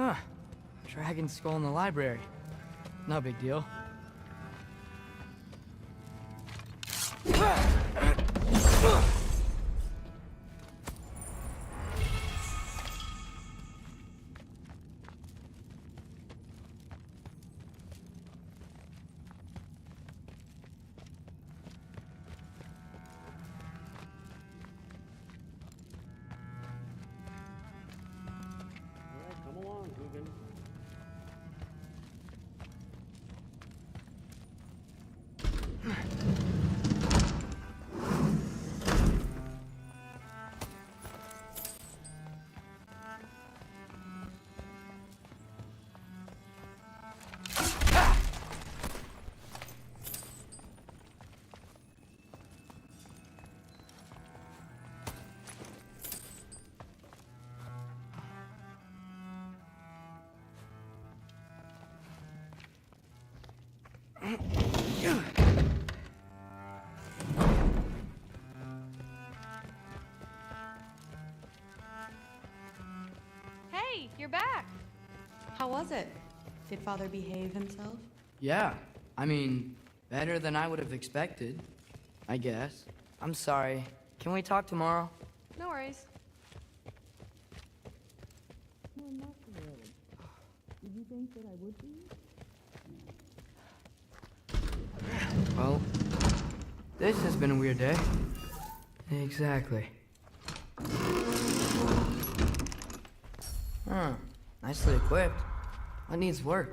Huh. Dragon skull in the library. No big deal. Hey, you're back. How was it? Did Father behave himself? Yeah, I mean, better than I would have expected, I guess. I'm sorry. Can we talk tomorrow? No worries. Well, this has been a weird day. Exactly. Huh. Nicely equipped. What needs work?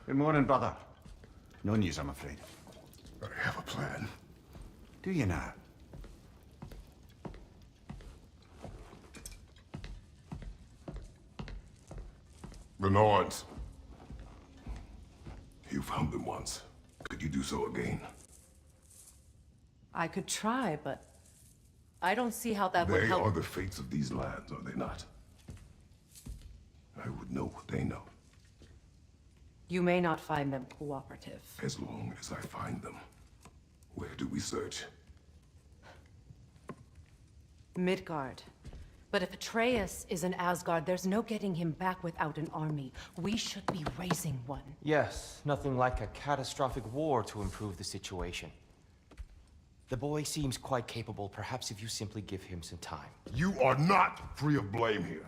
Good morning, brother. No news, I'm afraid. I have a plan. Do you now? The Norns. You found them once. Could you do so again? I could try, but I don't see how that would They help. are the fates of these lands, are they not? I would know what they know, You may not find them cooperative. as long as I find them. Where do we search? Midgard. But if Atreus is in Asgard, there's no getting him back without an army. We should be raising one. Yes, nothing like a catastrophic war to improve the situation. The boy seems quite capable, perhaps if you simply give him some time. You are not free of blame here.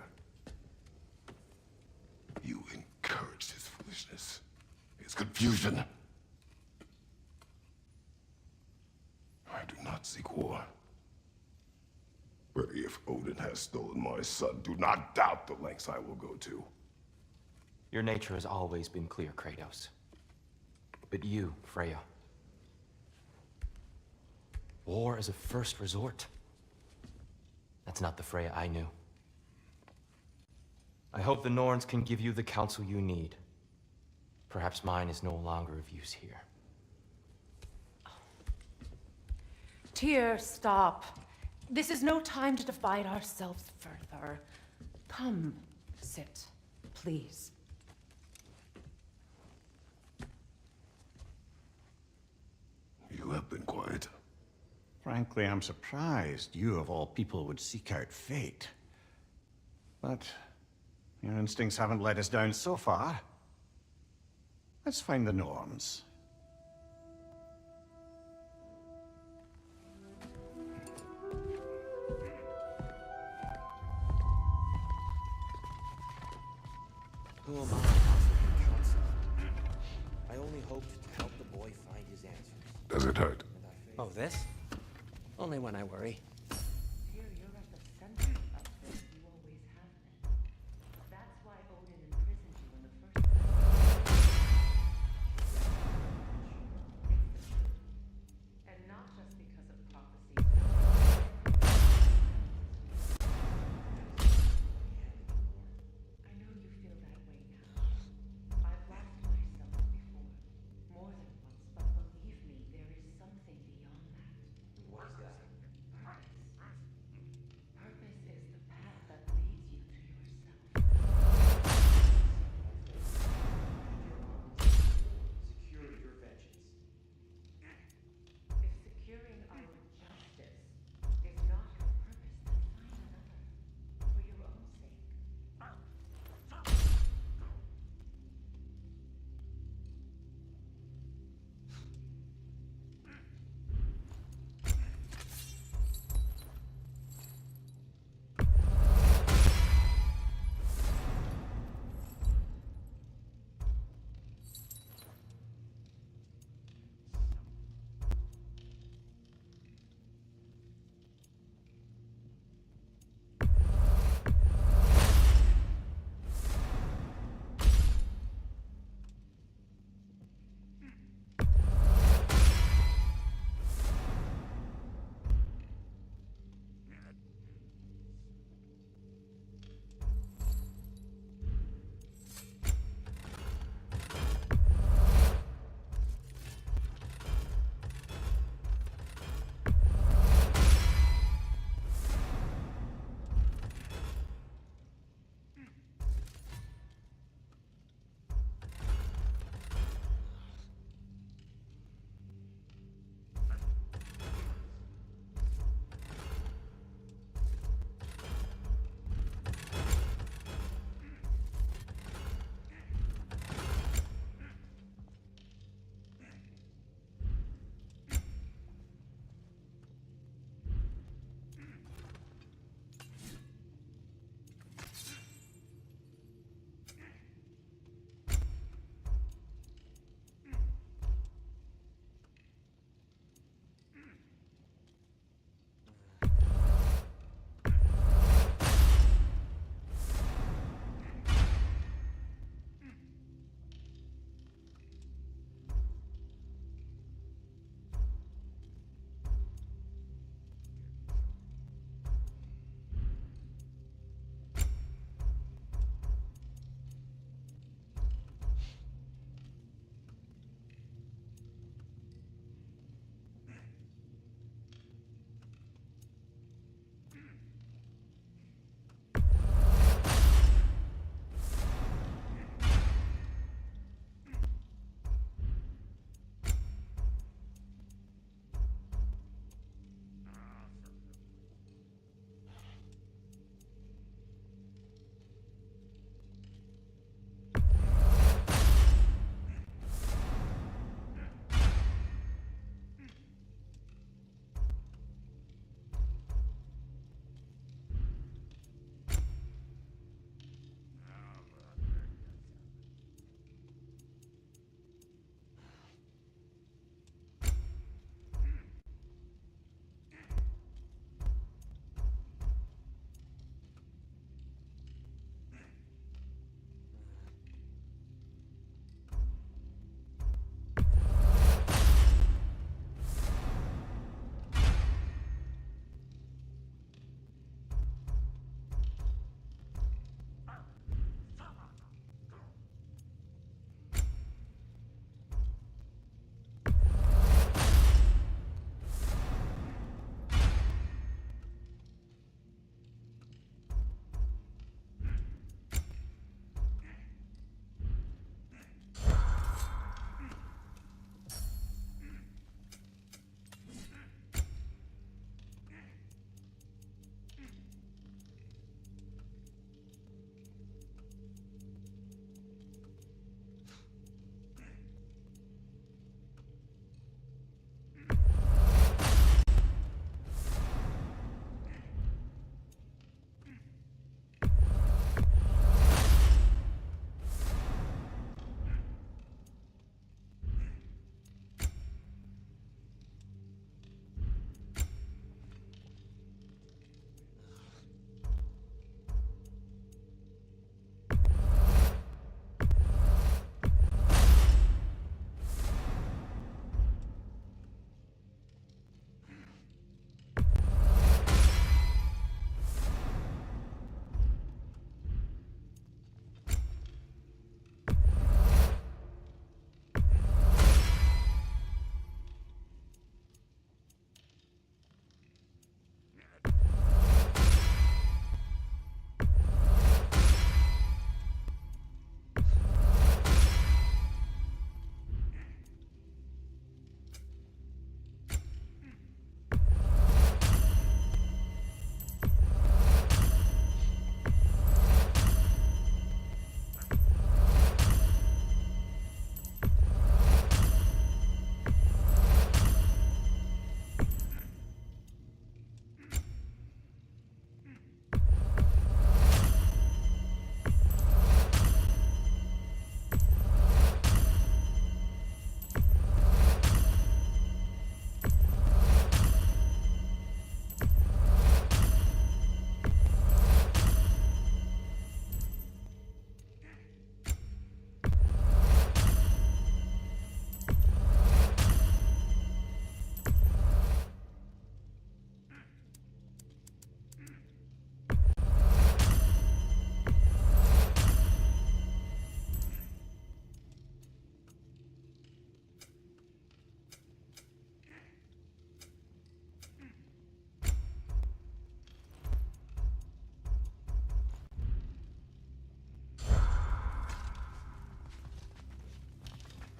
You encouraged his foolishness, his confusion. I do not seek war. But if Odin has stolen my son, do not doubt the lengths I will go to. Your nature has always been clear, Kratos. But you, Freya. War is a first resort. That's not the Freya I knew. I hope the Norns can give you the counsel you need. Perhaps mine is no longer of use here. Tyr, stop. This is no time to divide ourselves further. Come, sit, please. You have been quiet. Frankly, I'm surprised you of all people would seek out fate. But your instincts haven't let us down so far. Let's find the norms. Who am I offering counsel? I only hoped to help the boy find his answers. Does it hurt? Oh, this? Only when I worry. Here, you're at the center of this. You always have been. That's why Odin imprisoned you in the first place. And not just because of prophecy. I know you feel that way now. I've lost myself before, more than once, but believe me, there is something beyond that. What is that?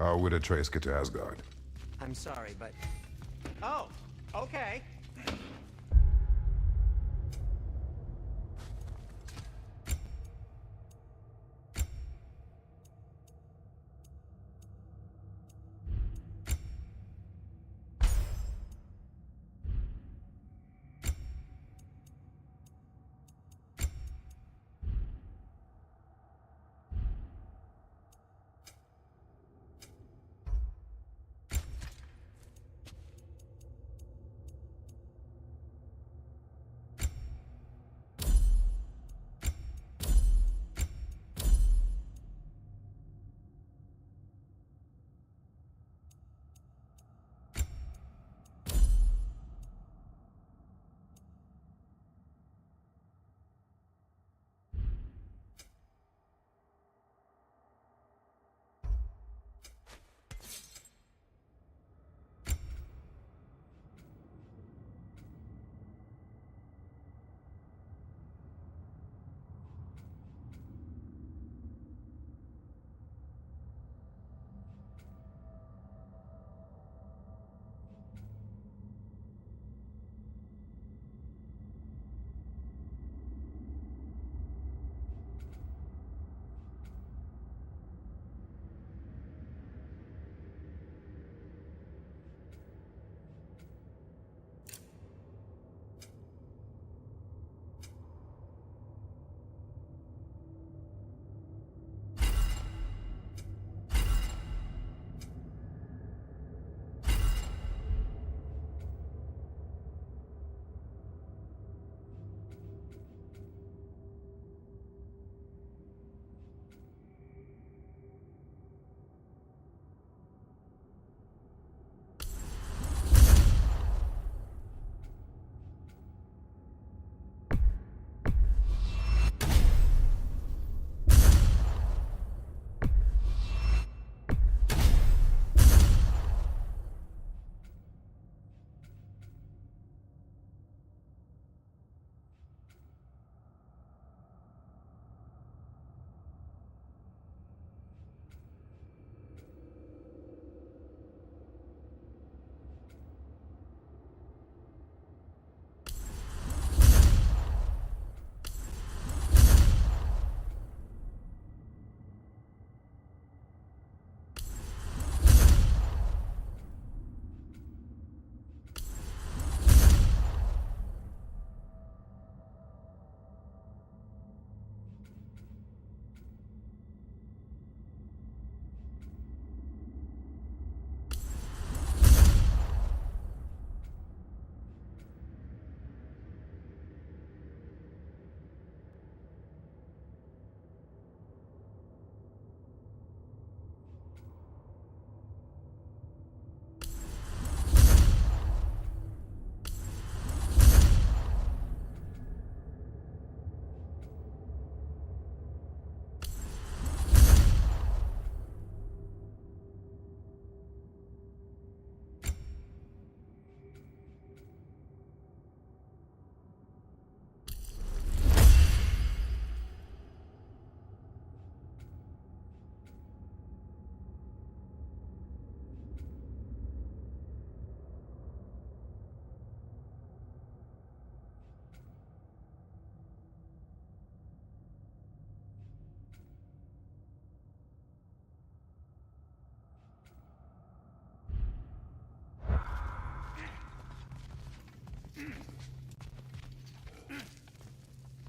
How would Atreus get to Asgard? I'm sorry, but... Oh, okay.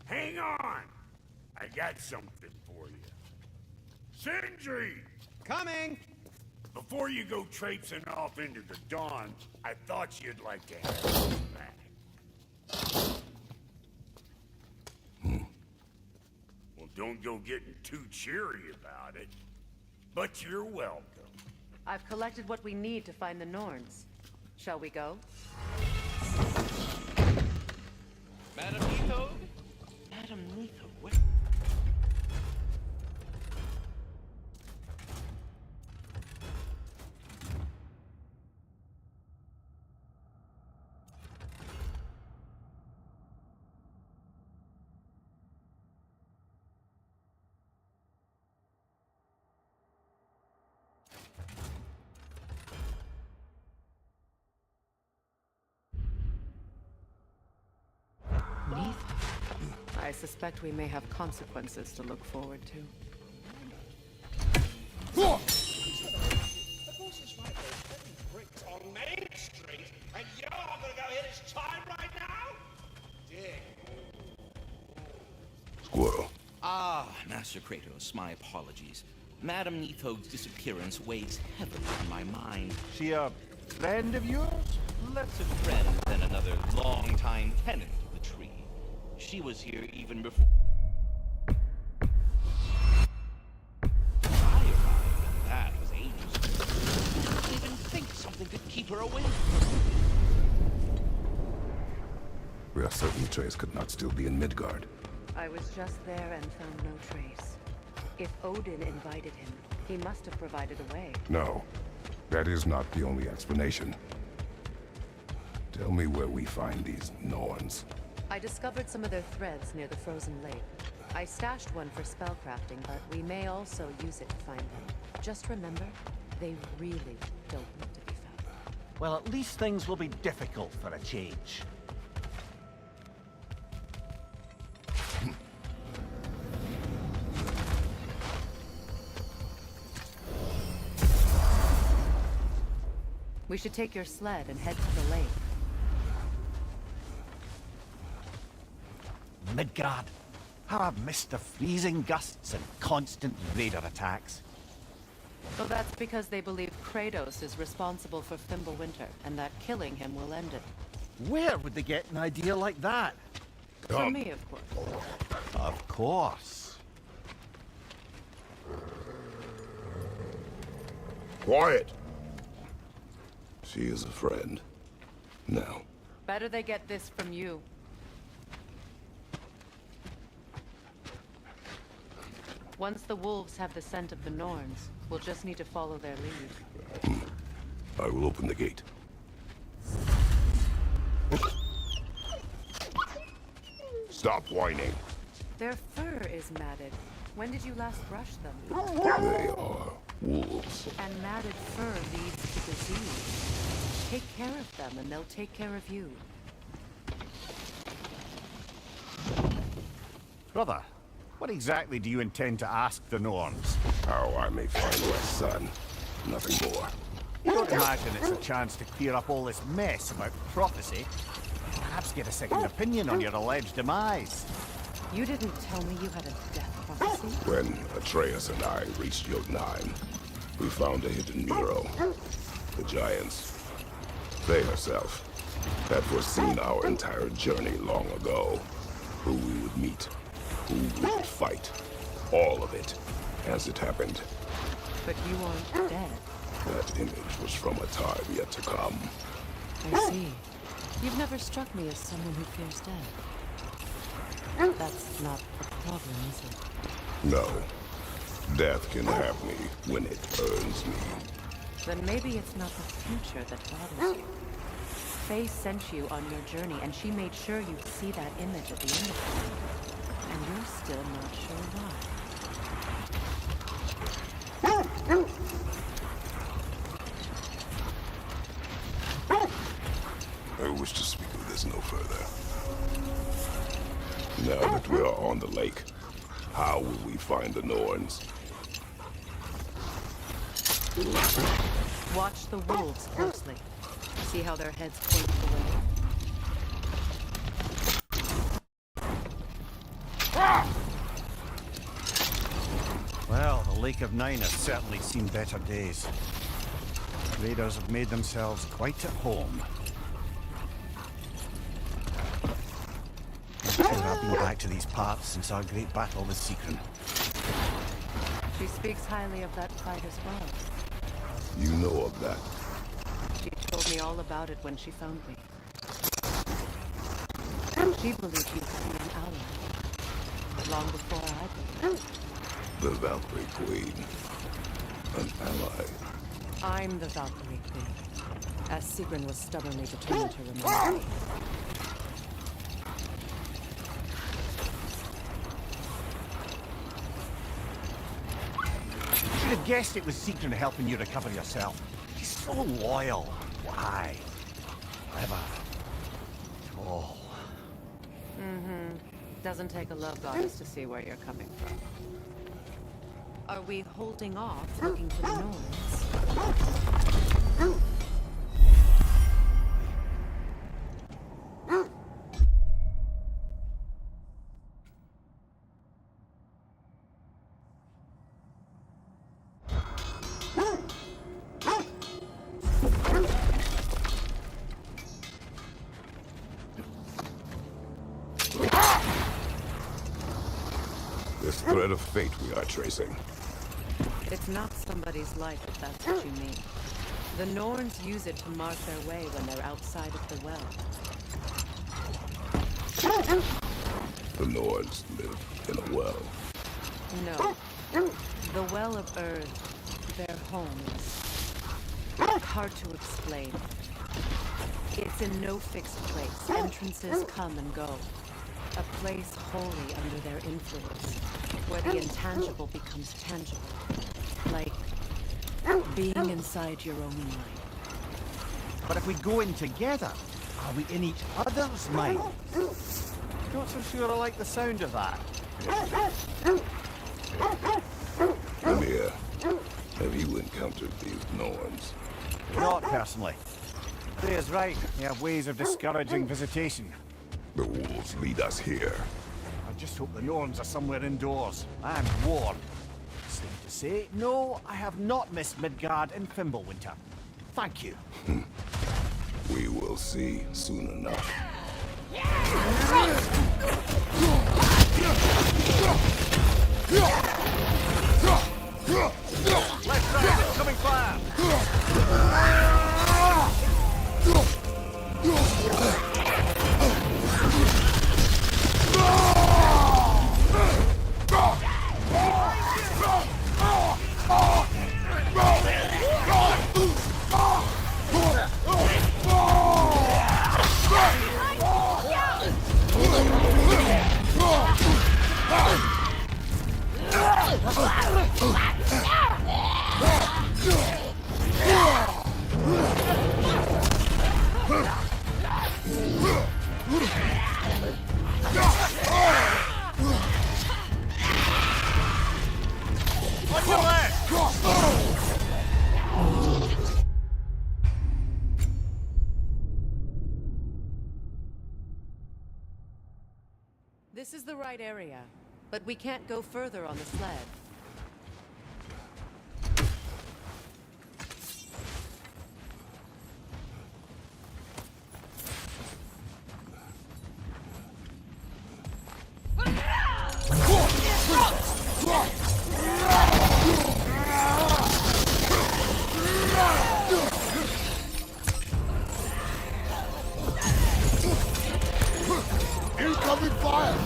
Hang on! I got something for you. Sindri! Coming! Before you go traipsing off into the dawn, I thought you'd like to have some back. Well, don't go getting too cheery about it. But you're welcome. I've collected what we need to find the Norns. Shall we go? Madam Etho? Madam Neitho, what? I suspect we may have consequences to look forward to. The boss is right, there's heavy bricks on Main Street, and you're gonna go hit his time right now? Dick. Squirrel. Ah, Master Kratos, my apologies. Madame Nitho's disappearance weighs heavily on my mind. She a friend of yours? Less a friend than another long-time tenant of the tree. She was here even before I arrived, and that was ages ago. I didn't even think something could keep her away. We are certain Atreus could not still be in Midgard. I was just there and found no trace. If Odin invited him, he must have provided a way. No, that is not the only explanation. Tell me where we find these Norns. I discovered some of their threads near the frozen lake. I stashed one for spellcrafting, but we may also use it to find them. Just remember, they really don't want to be found. Well, at least things will be difficult for a change. We should take your sled and head to the lake. Midgard. How I've missed the freezing gusts and constant raider attacks. So that's because they believe Kratos is responsible for Fimbulwinter, and that killing him will end it. Where would they get an idea like that? From me, of course. Of course. Quiet! She is a friend. Now. Better they get this from you. Once the wolves have the scent of the Norns, we'll just need to follow their lead. I will open the gate. Stop whining. Their fur is matted. When did you last brush them? They are wolves. And matted fur leads to disease. Take care of them and they'll take care of you. Brother, what exactly do you intend to ask the Norns? How I may find my son. Nothing more. You don't imagine it's a chance to clear up all this mess about prophecy? Perhaps get a second opinion on your alleged demise. You didn't tell me you had a death prophecy? When Atreus and I reached Jotunheim, we found a hidden Nero. The Giants. They herself had foreseen our entire journey long ago. Who we would meet, who we would fight. All of it, as it happened. But you aren't dead. That image was from a time yet to come. I see. You've never struck me as someone who fears death. That's not a problem, is it? No. Death can have me when it earns me. Then maybe it's not the future that bothers you. Faye sent you on your journey, and she made sure you'd see that image at the end of it. And you're still not sure why. I wish to speak of this no further. Now that we are on the lake, how will we find the Norns? Watch the wolves closely. See how their heads point away. Well, the Lake of Nine has certainly seen better days. Raiders have made themselves quite at home. I've been back to these parts since our great battle with Secron. She speaks highly of that fight as well. You know of that. She told me all about it when she found me. She believed you to be an ally. Long before I believed. The Valkyrie Queen. An ally. I'm the Valkyrie Queen, as Sigrid was stubbornly determined to remain. Should have guessed it was Secron helping you recover yourself. He's so loyal. Why? Clever. Tall. Doesn't take a love goddess to see where you're coming from. Are we holding off looking for the Norns? This thread of fate we are tracing. It's not somebody's life, if that's what you mean. The Norns use it to mark their way when they're outside of the well. The Nords live in a well. No. The Well of Earth, their home is hard to explain. It's in no fixed place. Entrances come and go. A place wholly under their influence, where the intangible becomes tangible. Like being inside your own mind. But if we go in together, are we in each other's mind? Not so sure I like the sound of that. Amir, have you encountered these Norns? Not personally. Freya's right. They have ways of discouraging visitation. The wolves lead us here. I just hope the Norns are somewhere indoors and warm. Safe to say, no, I have not missed Midgard in Fimbulwinter. Thank you. We will see soon enough. Let's try it. Coming fire. This is the right area, but we can't go further on the sled. Incoming fire!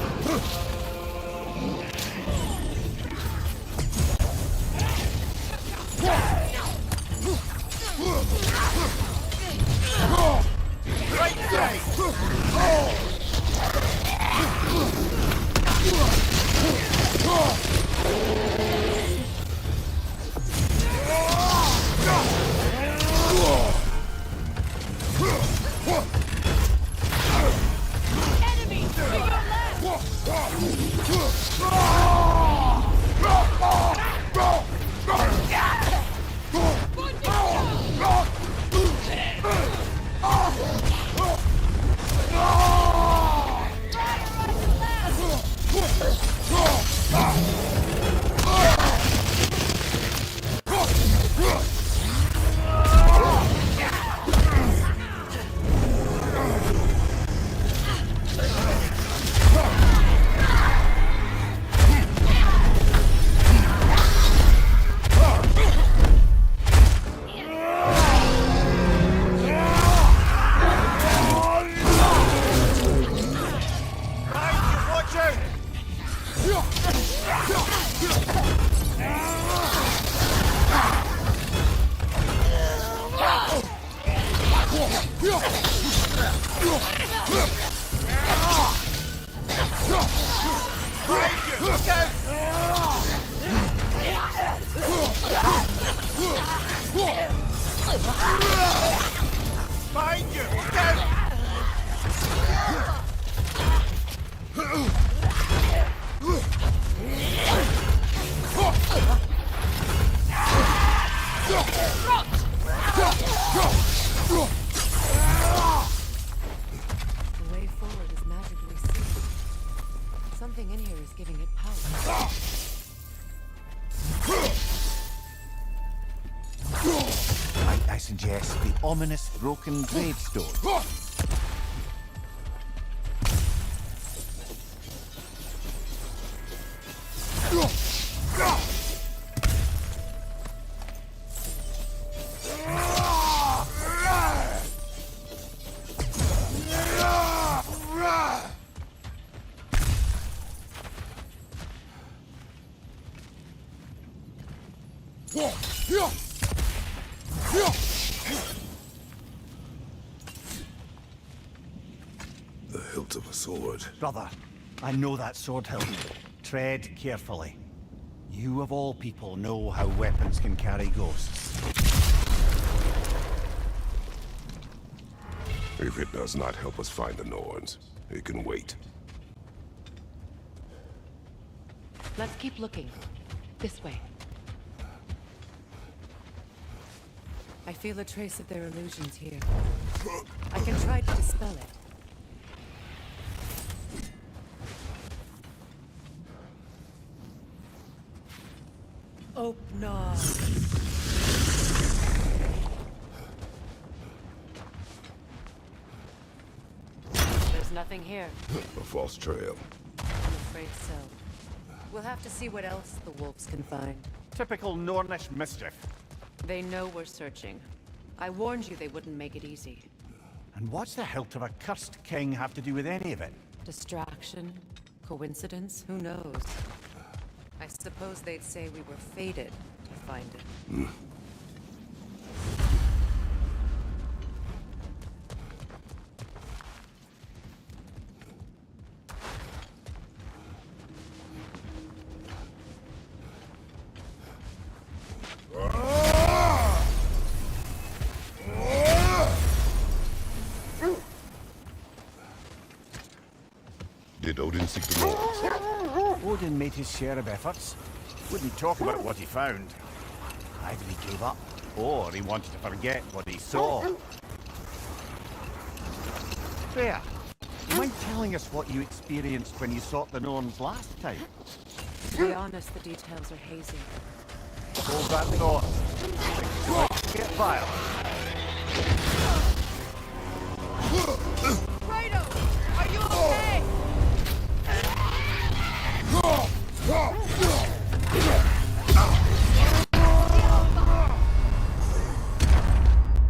Behind you! The way forward is magically sealed. Something in here is giving it power. Might I suggest the ominous broken gravestone? The hilt of a sword. Brother, I know that sword hilt. Tread carefully. You of all people know how weapons can carry ghosts. If it does not help us find the Norns, it can wait. Let's keep looking. This way. I feel a trace of their illusions here. I can try to dispel it. Oh, no. There's nothing here. A false trail. I'm afraid so. We'll have to see what else the wolves can find. Typical Nornish mischief. They know we're searching. I warned you they wouldn't make it easy. And what's the hilt of a cursed king have to do with any of it? Distraction? Coincidence? Who knows? I suppose they'd say we were fated to find it. Did Odin seek the Norns? Odin made his share of efforts. Wouldn't talk about what he found. Either he gave up, or he wanted to forget what he saw. There. You mind telling us what you experienced when you sought the Norns last time? To be honest, the details are hazy. Hold that thought. Things might get violent. Kratos! Are you okay?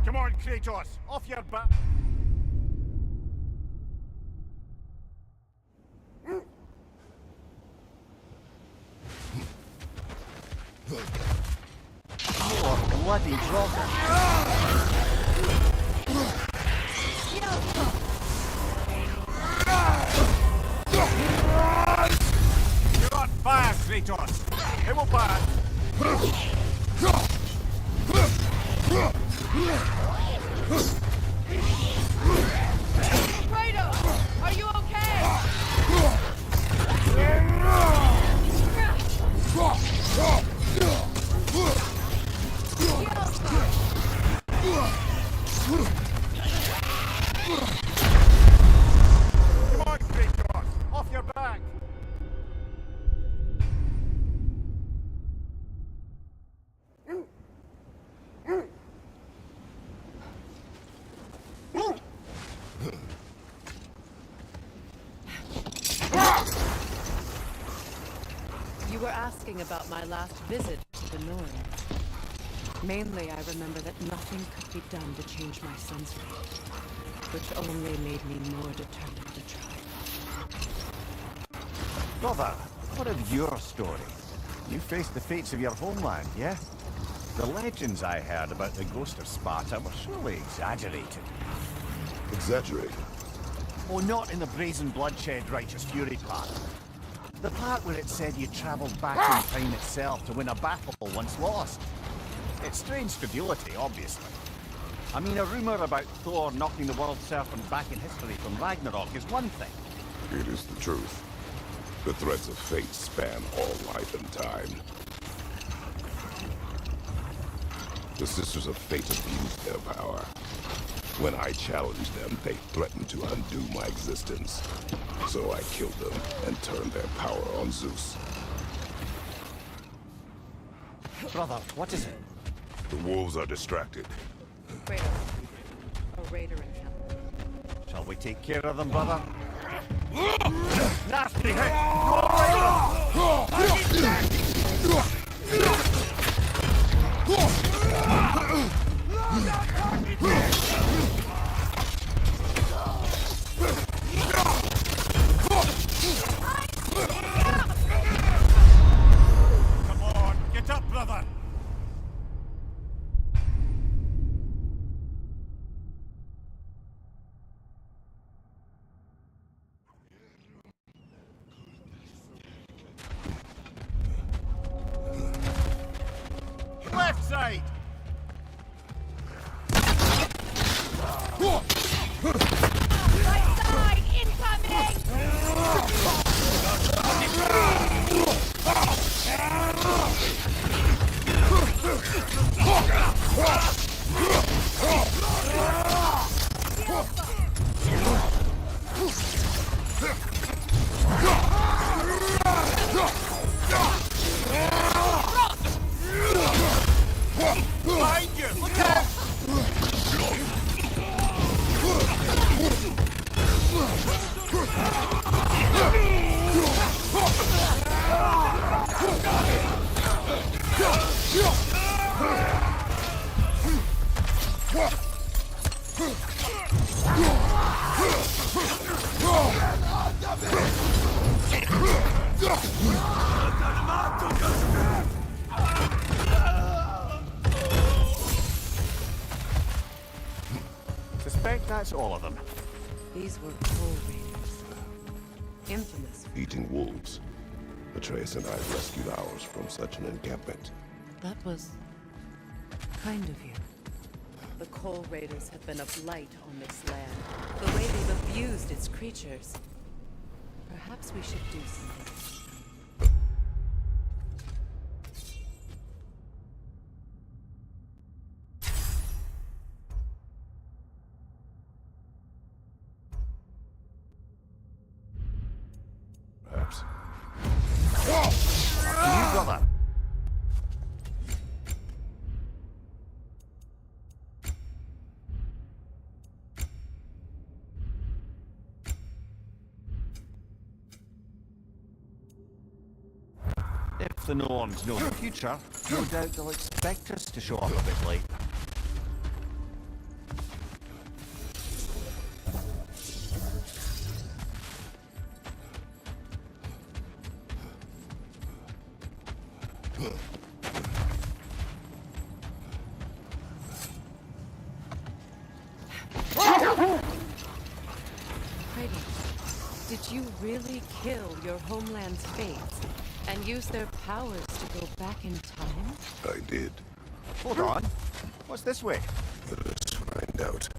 Come on, Kratos! Off your back! More bloody rockers! You're on fire, Kratos! It will pass! Kratos! Are you okay? Come on, Kratos! Off your back! You were asking about my last visit to the North. Mainly, I remember that nothing could be done to change my son's fate, which only made me more determined to try. Brother, what of your story? You faced the fates of your homeland, yeah? The legends I heard about the ghost of Sparta were surely exaggerated. Exaggerated? Oh, not in the brazen bloodshed righteous fury part. The part where it said you travelled back in time itself to win a battle once lost. It's strange credulity, obviously. I mean, a rumour about Thor knocking the world serpent back in history from Ragnarok is one thing. It is the truth. The threads of fate span all life and time. The Sisters of Fate abused their power. When I challenged them, they threatened to undo my existence. So I killed them and turned their power on Zeus. Brother, what is it? The wolves are distracted. Kratos, a raider encampment. Shall we take care of them, brother? Nasty hit! Come on, get up, brother! Left side! Right side! Incoming! Behind you! Look out! Suspect that's all of them. These were Coal Raiders. Infamous. Eating wolves. Atreus and I rescued ours from such an encampment. That was kind of you. The Coal Raiders have been a blight on this land. The way they've abused its creatures. Perhaps we should do something. Perhaps. You brother. If the norms know the future, no doubt they'll expect us to show up a bit late. Kratos, did you really kill your homeland's fates and use their powers to go back in time? I did. Hold on. What's this way? Let us find out.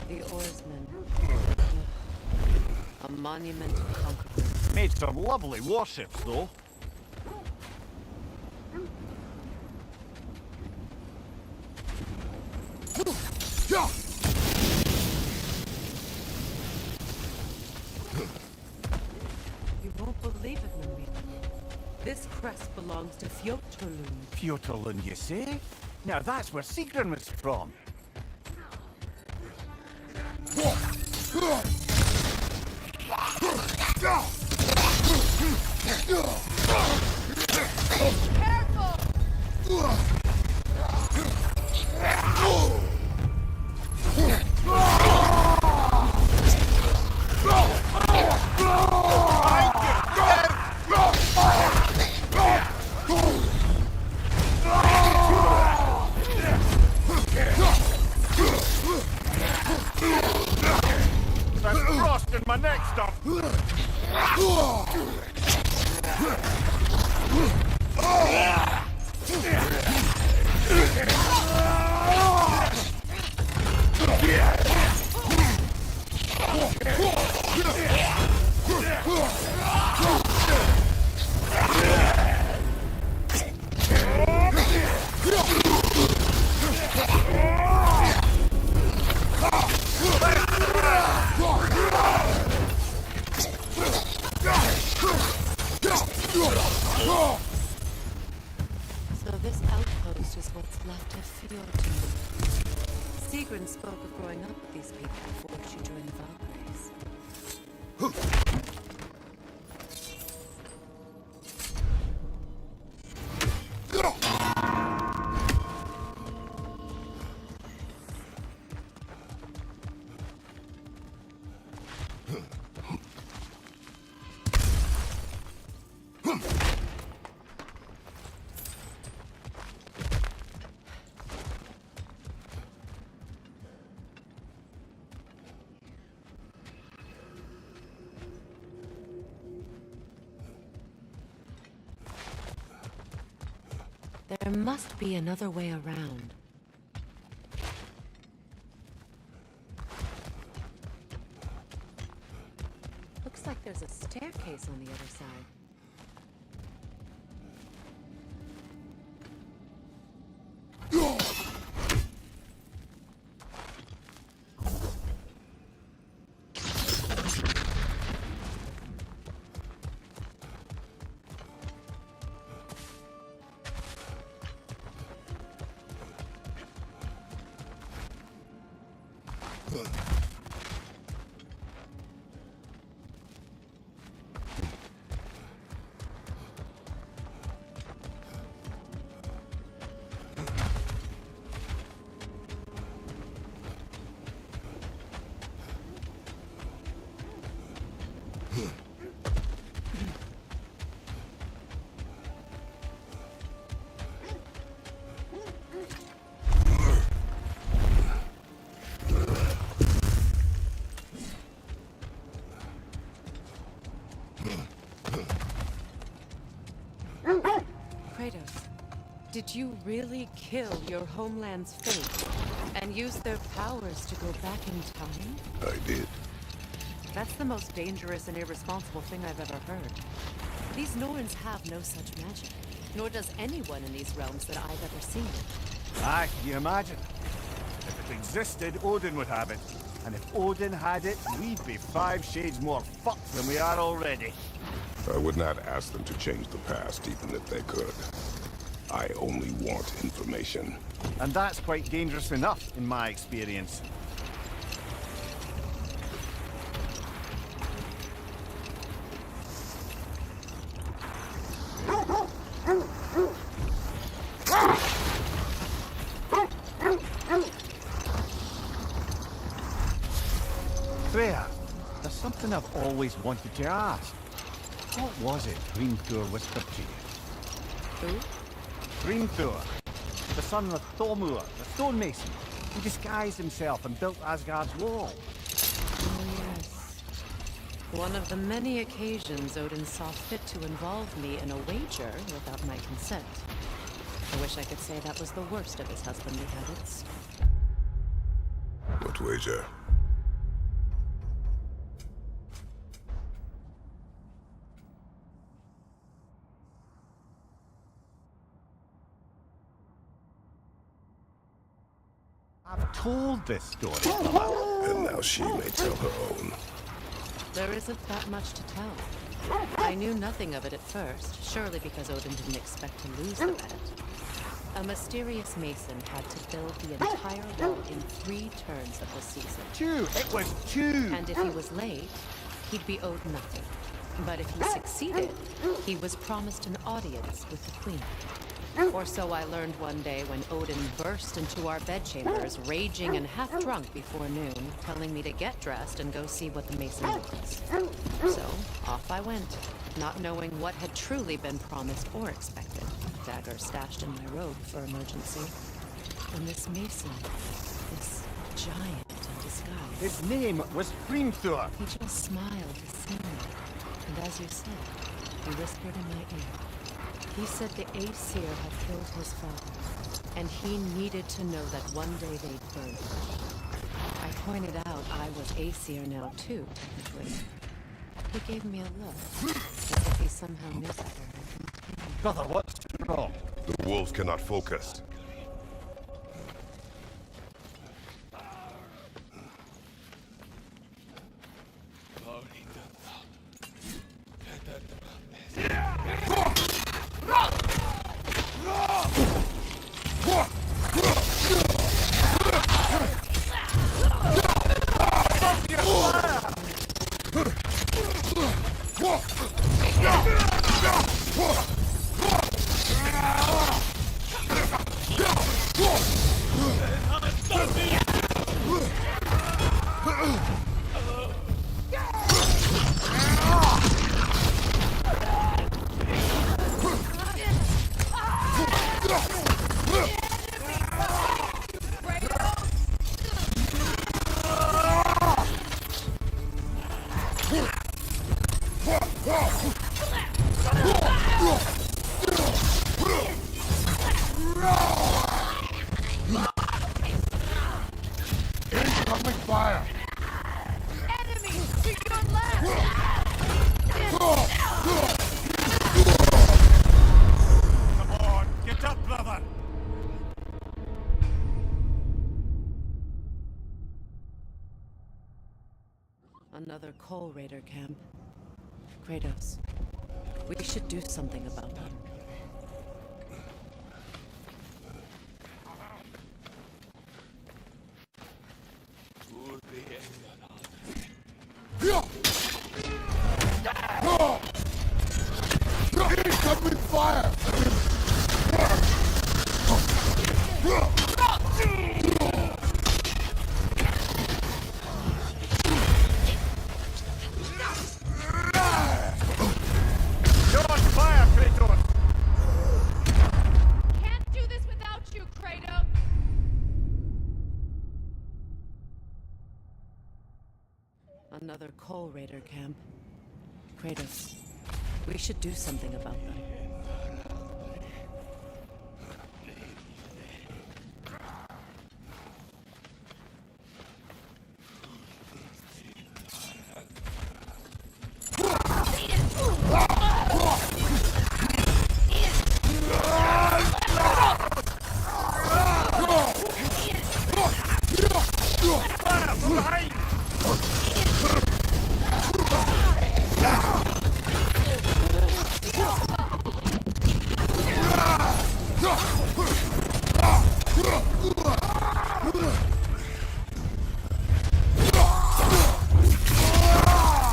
The Oarsmen. A monument to conquerors. Made some lovely warships, though. You won't believe it, Marie. This crest belongs to Fjotorlund. Fjotorlund, you say? Now that's where Sigrun was from. That's frost in my neck stuff. outpost is what's left of Fjord to me. Sigrun spoke of growing up with these people before she joined the Valkyries. There must be another way around. Looks like there's a staircase on the other side. Kratos, did you really kill your homeland's fate and use their powers to go back in time? I did. That's the most dangerous and irresponsible thing I've ever heard. These Norns have no such magic, nor does anyone in these realms that I've ever seen. Aye, can you imagine? If it existed, Odin would have it. And if Odin had it, we'd be 5 shades more fucked than we are already. I would not ask them to change the past, even if they could. I only want information. And that's quite dangerous enough, in my experience. Freya, there's something I've always wanted to ask. What was it Hrimthur whispered to you? Who? Hrimthur, the son of Thormur, the stonemason, who disguised himself and built Asgard's wall. Oh, yes. One of the many occasions Odin saw fit to involve me in a wager without my consent. I wish I could say that was the worst of his husbandly habits. What wager? I've told this story. And now she may tell her own. There isn't that much to tell. I knew nothing of it at first, surely because Odin didn't expect to lose the bet. A mysterious mason had to build the entire wall in 3 turns of the season. 2! It was 2! And if he was late, he'd be owed nothing. But if he succeeded, he was promised an audience with the queen. Or so I learned one day when Odin burst into our bedchambers, raging and half-drunk before noon, telling me to get dressed and go see what the mason was. So, off I went, not knowing what had truly been promised or expected. Dagger stashed in my robe for emergency. And this mason, this giant in disguise. His name was Hrimthur. He just smiled to see me. And as you said, he whispered in my ear. He said the Acer had killed his father, and he needed to know that one day they'd burn. I pointed out I was Acer now too, technically. He gave me a look, as if he somehow knew better. Brother, what's wrong? The wolf cannot focus. Incoming fire! Enemy to your left! Come on, get up, brother! Another Coal Raider camp. Kratos, we should do something about them. Incoming fire! You're on fire, Kratos! Can't do this without you, Kratos! Another Coal Raider camp. Kratos, we should do something about them.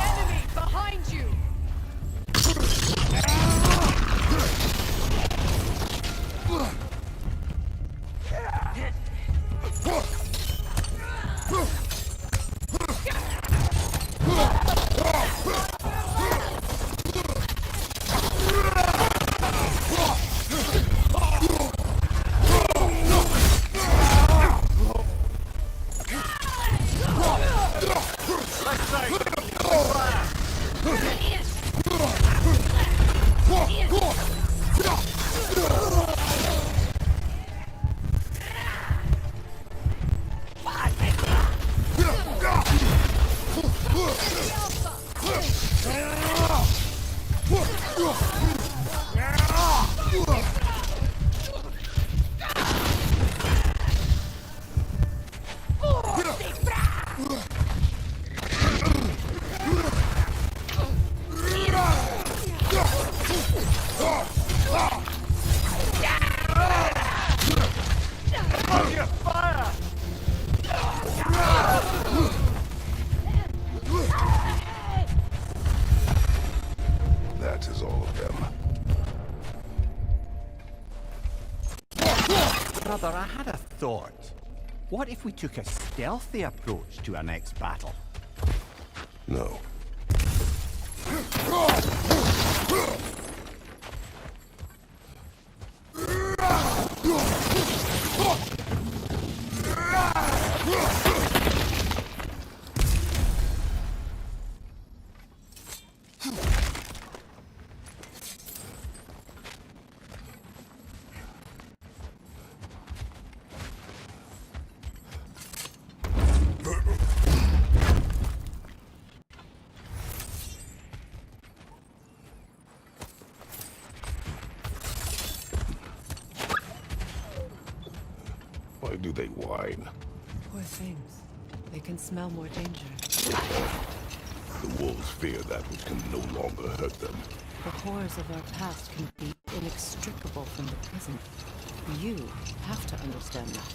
Enemy behind you! That is all of them. Brother, I had a thought. What if we took a stealthy approach to our next battle? No. Why do they whine? Poor things. They can smell more danger. The wolves fear that which can no longer hurt them. The horrors of our past can be inextricable from the present. You have to understand that.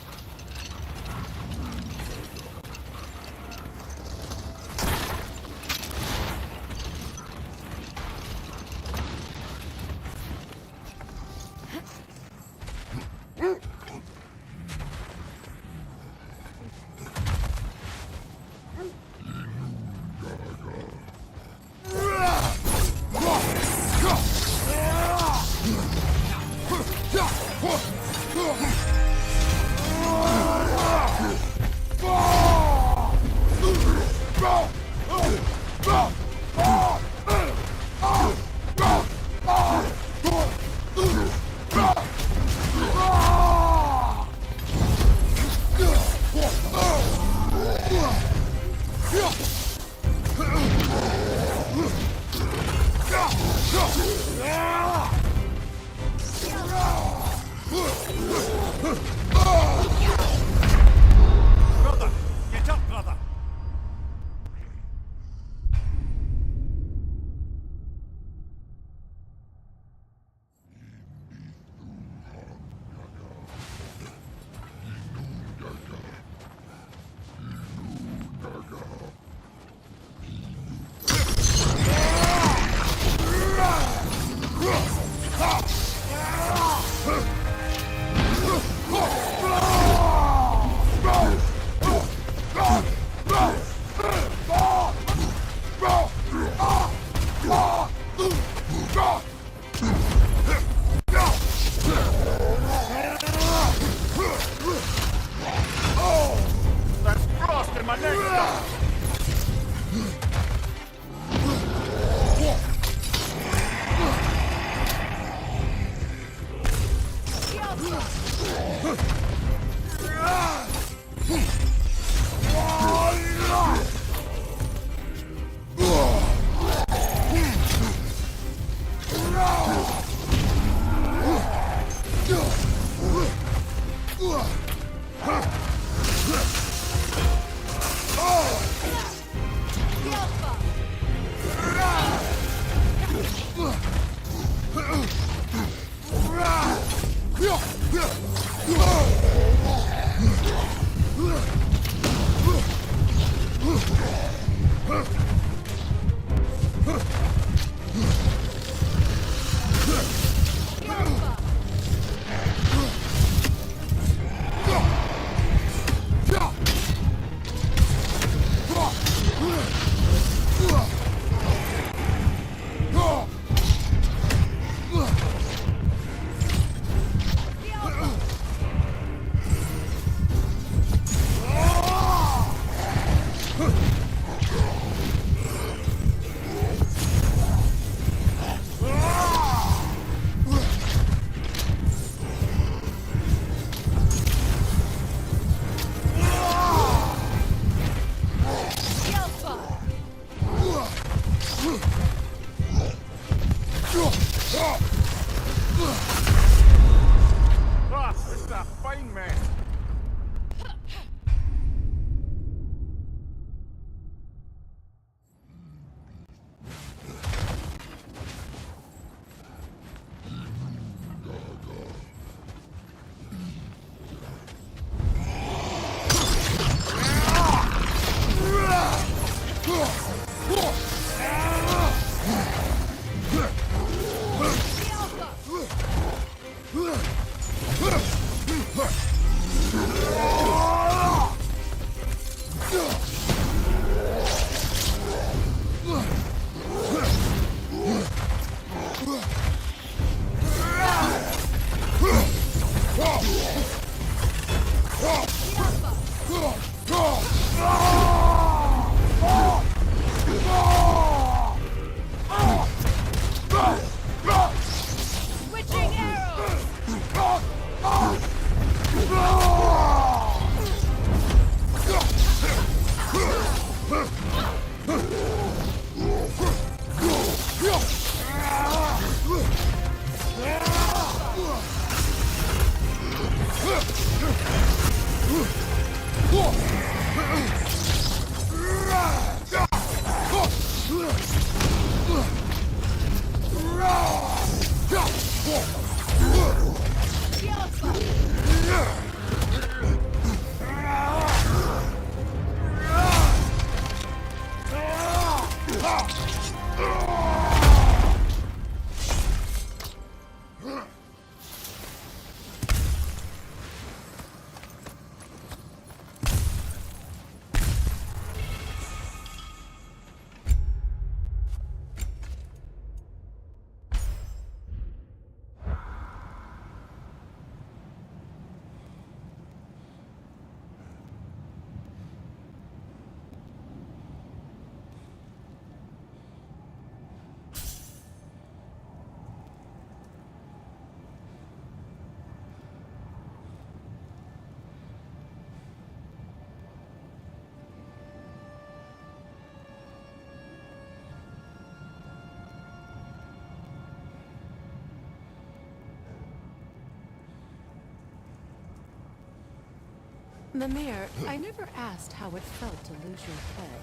Mimir, I never asked how it felt to lose your head.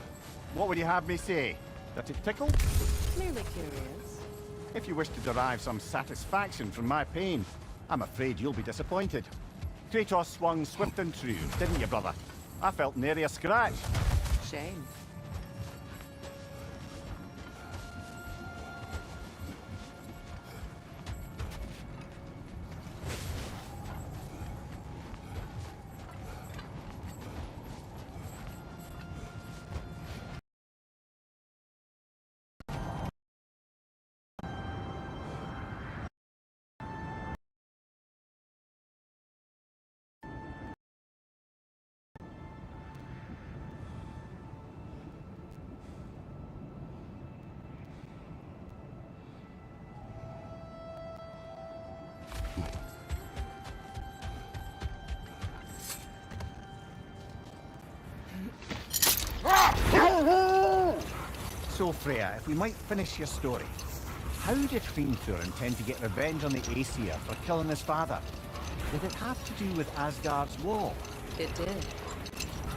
What would you have me say? That it tickled? Merely curious. If you wish to derive some satisfaction from my pain, I'm afraid you'll be disappointed. Kratos swung swift and true, didn't you, brother? I felt nary a scratch. Shame. So, Freya, if we might finish your story. How did Hrimthur intend to get revenge on the Acer for killing his father? Did it have to do with Asgard's wall? It did.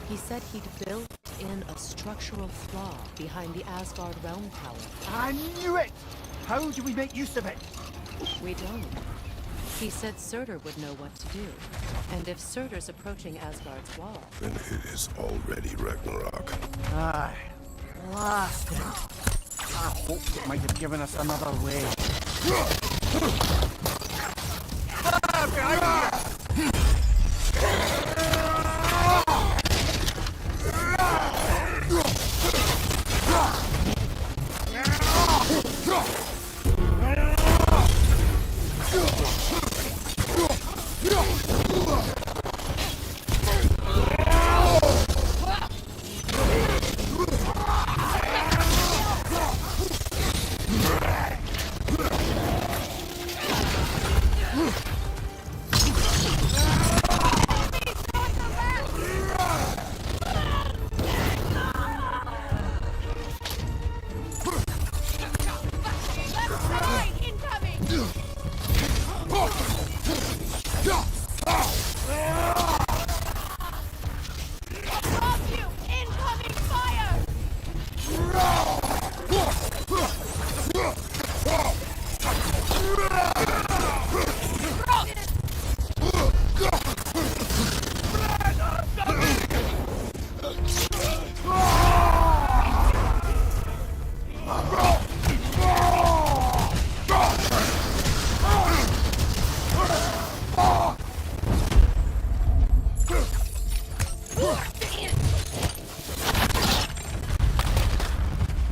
He said he'd built in a structural flaw behind the Asgard realm tower. I knew it! How do we make use of it? We don't. He said Surtur would know what to do. And if Surtur's approaching Asgard's wall... Then it is already Ragnarok. Aye. Blasted. I hoped it might have given us another way.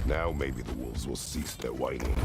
Now maybe the wolves will cease their whining.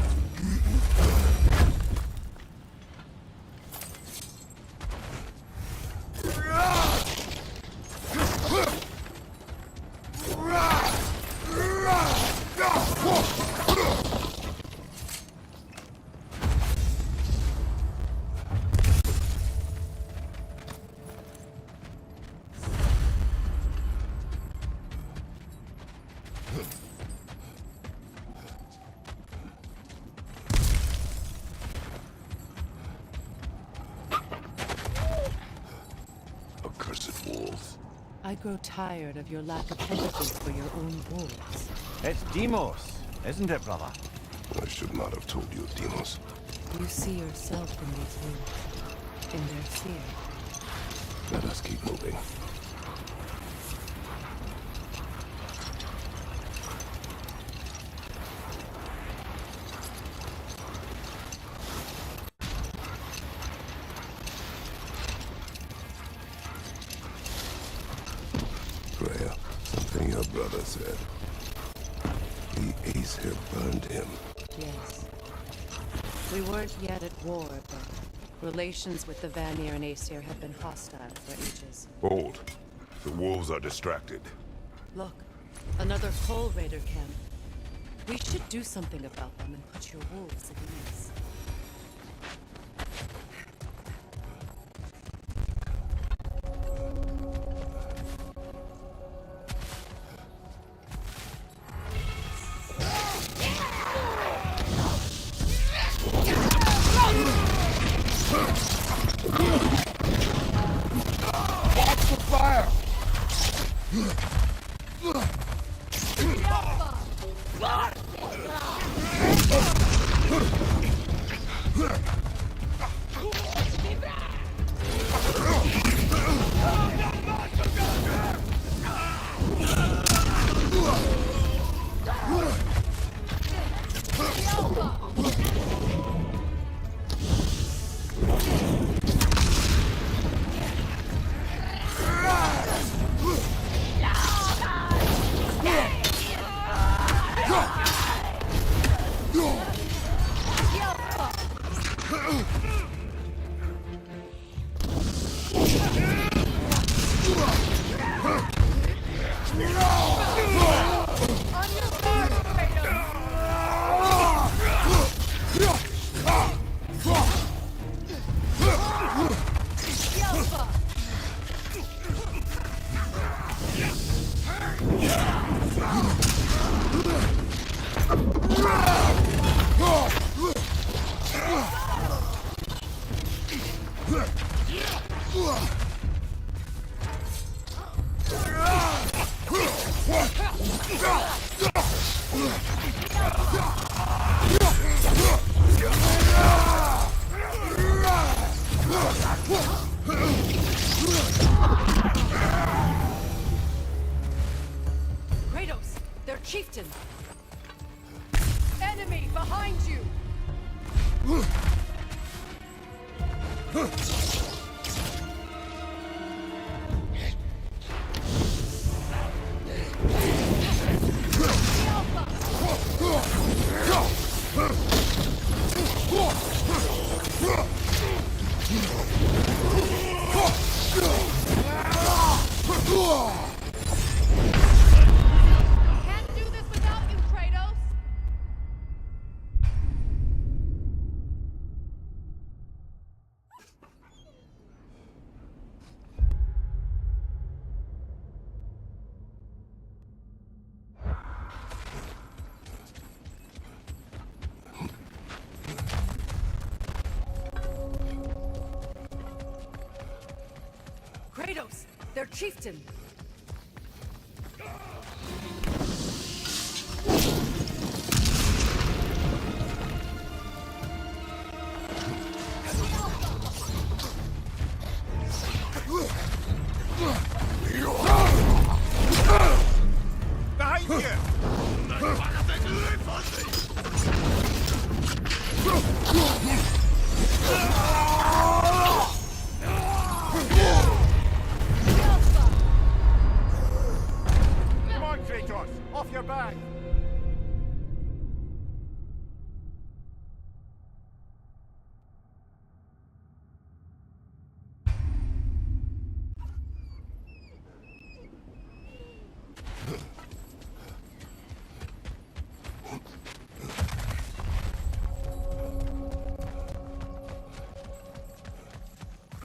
I grow tired of your lack of empathy for your own wolves. It's Demos, isn't it, brother? I should not have told you, Demos. You see yourself in these wolves, in their fear. Let us keep moving. Freya, something your brother said. The Acer burned him. Yes. We weren't yet at war, but relations with the Vanir and Acer have been hostile for ages. Hold. The wolves are distracted. Look, another Coal Raider camp. We should do something about them and put your wolves at ease. Kratos, their chieftain. Enemy behind you. Can't do this without you, Kratos. Kratos, their chieftain. Behind you! Come on, Kratos! Off your back!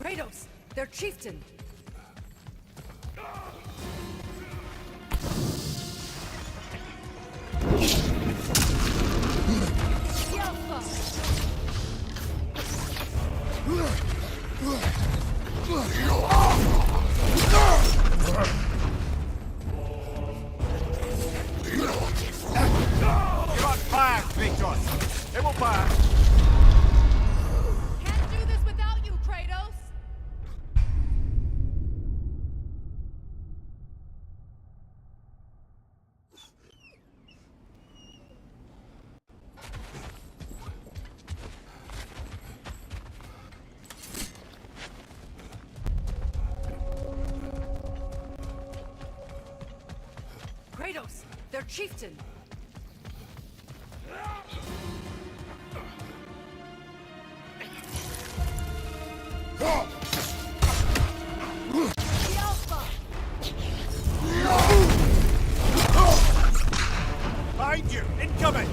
Kratos, their chieftain. You're on fire, Kratos! It will fire! Can't do this without you, Kratos. Kratos, their chieftain. Behind you! Incoming!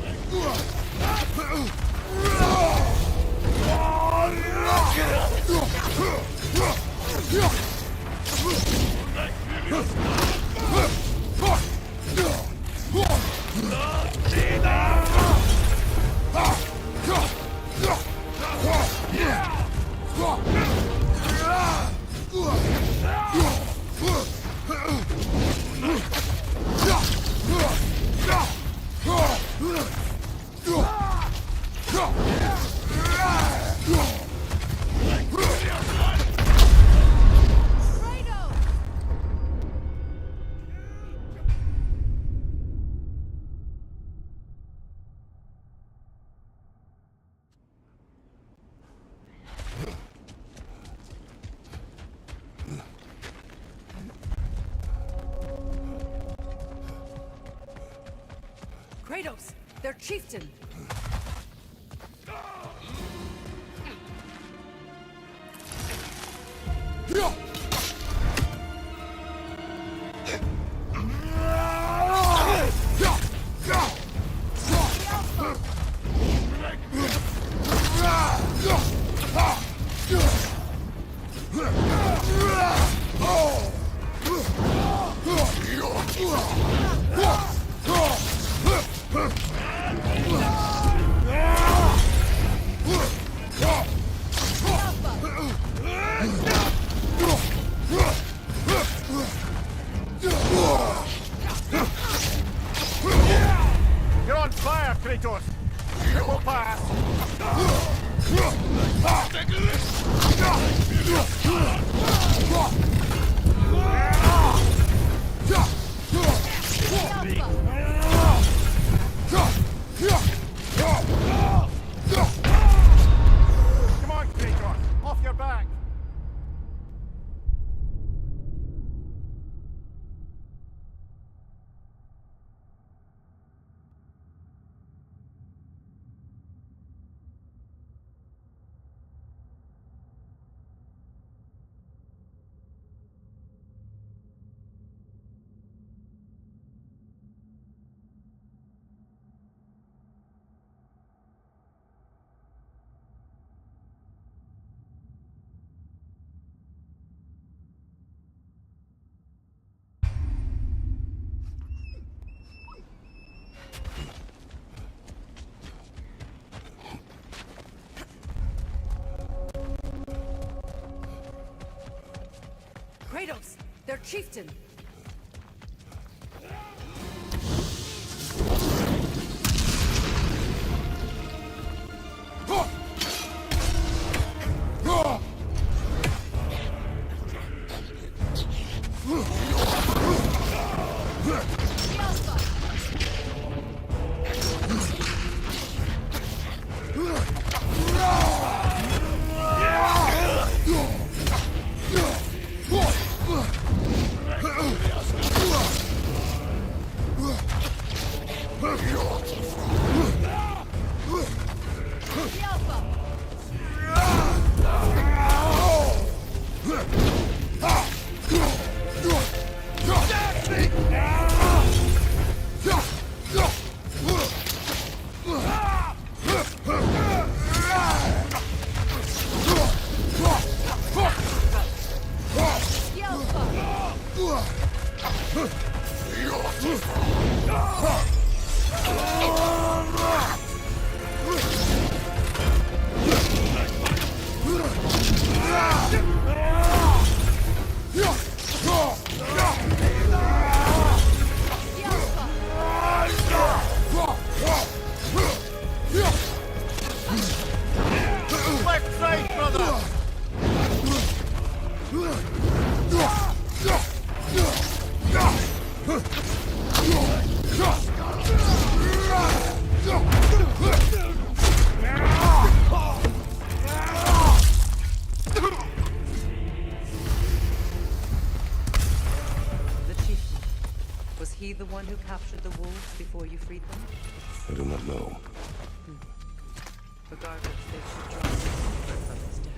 Kratos, their chieftain. Kratos, their chieftain! The one who captured the wolves before you freed them? I do not know. Regardless, they should draw comfort from his death.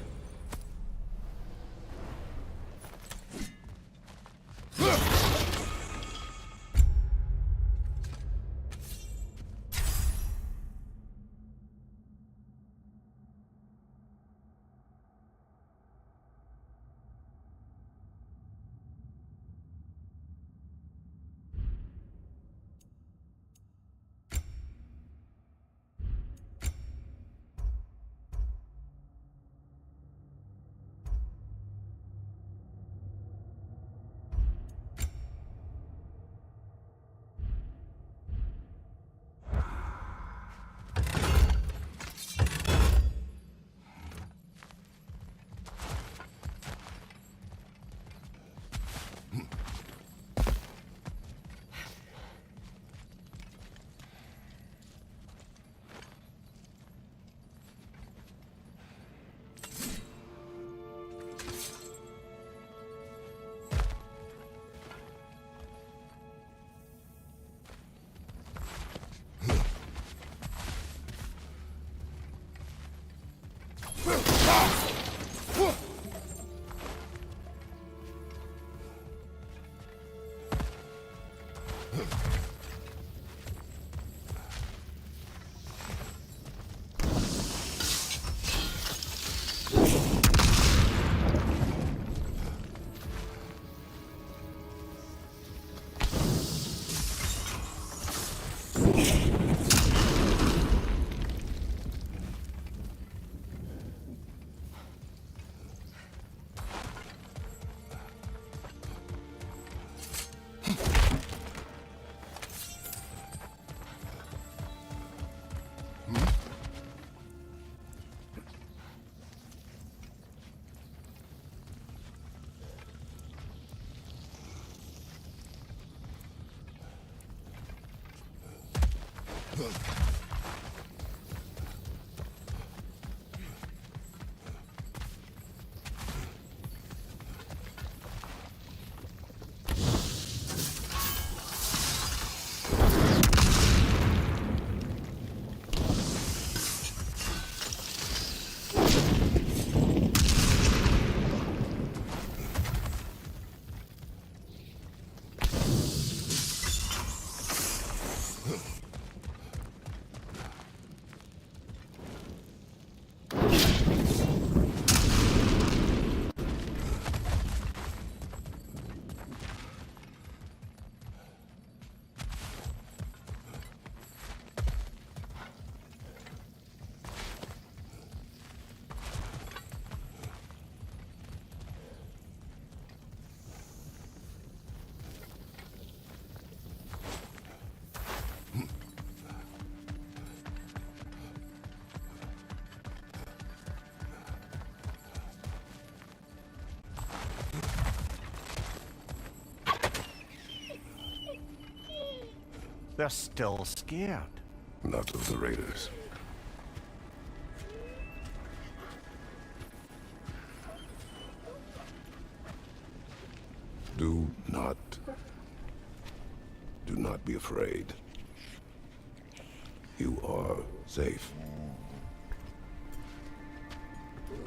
They're still scared. Not of the raiders. Do not be afraid. You are safe.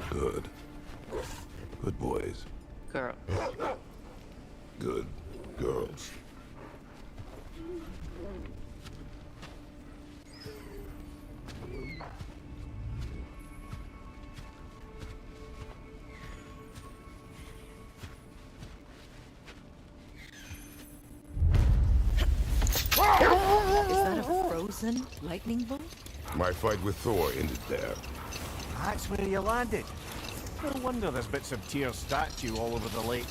Good. Good boys. Girl. Good girls. Is that a frozen lightning bolt? My fight with Thor ended there. That's where you landed. No wonder there's bits of Tyr's statue all over the lake.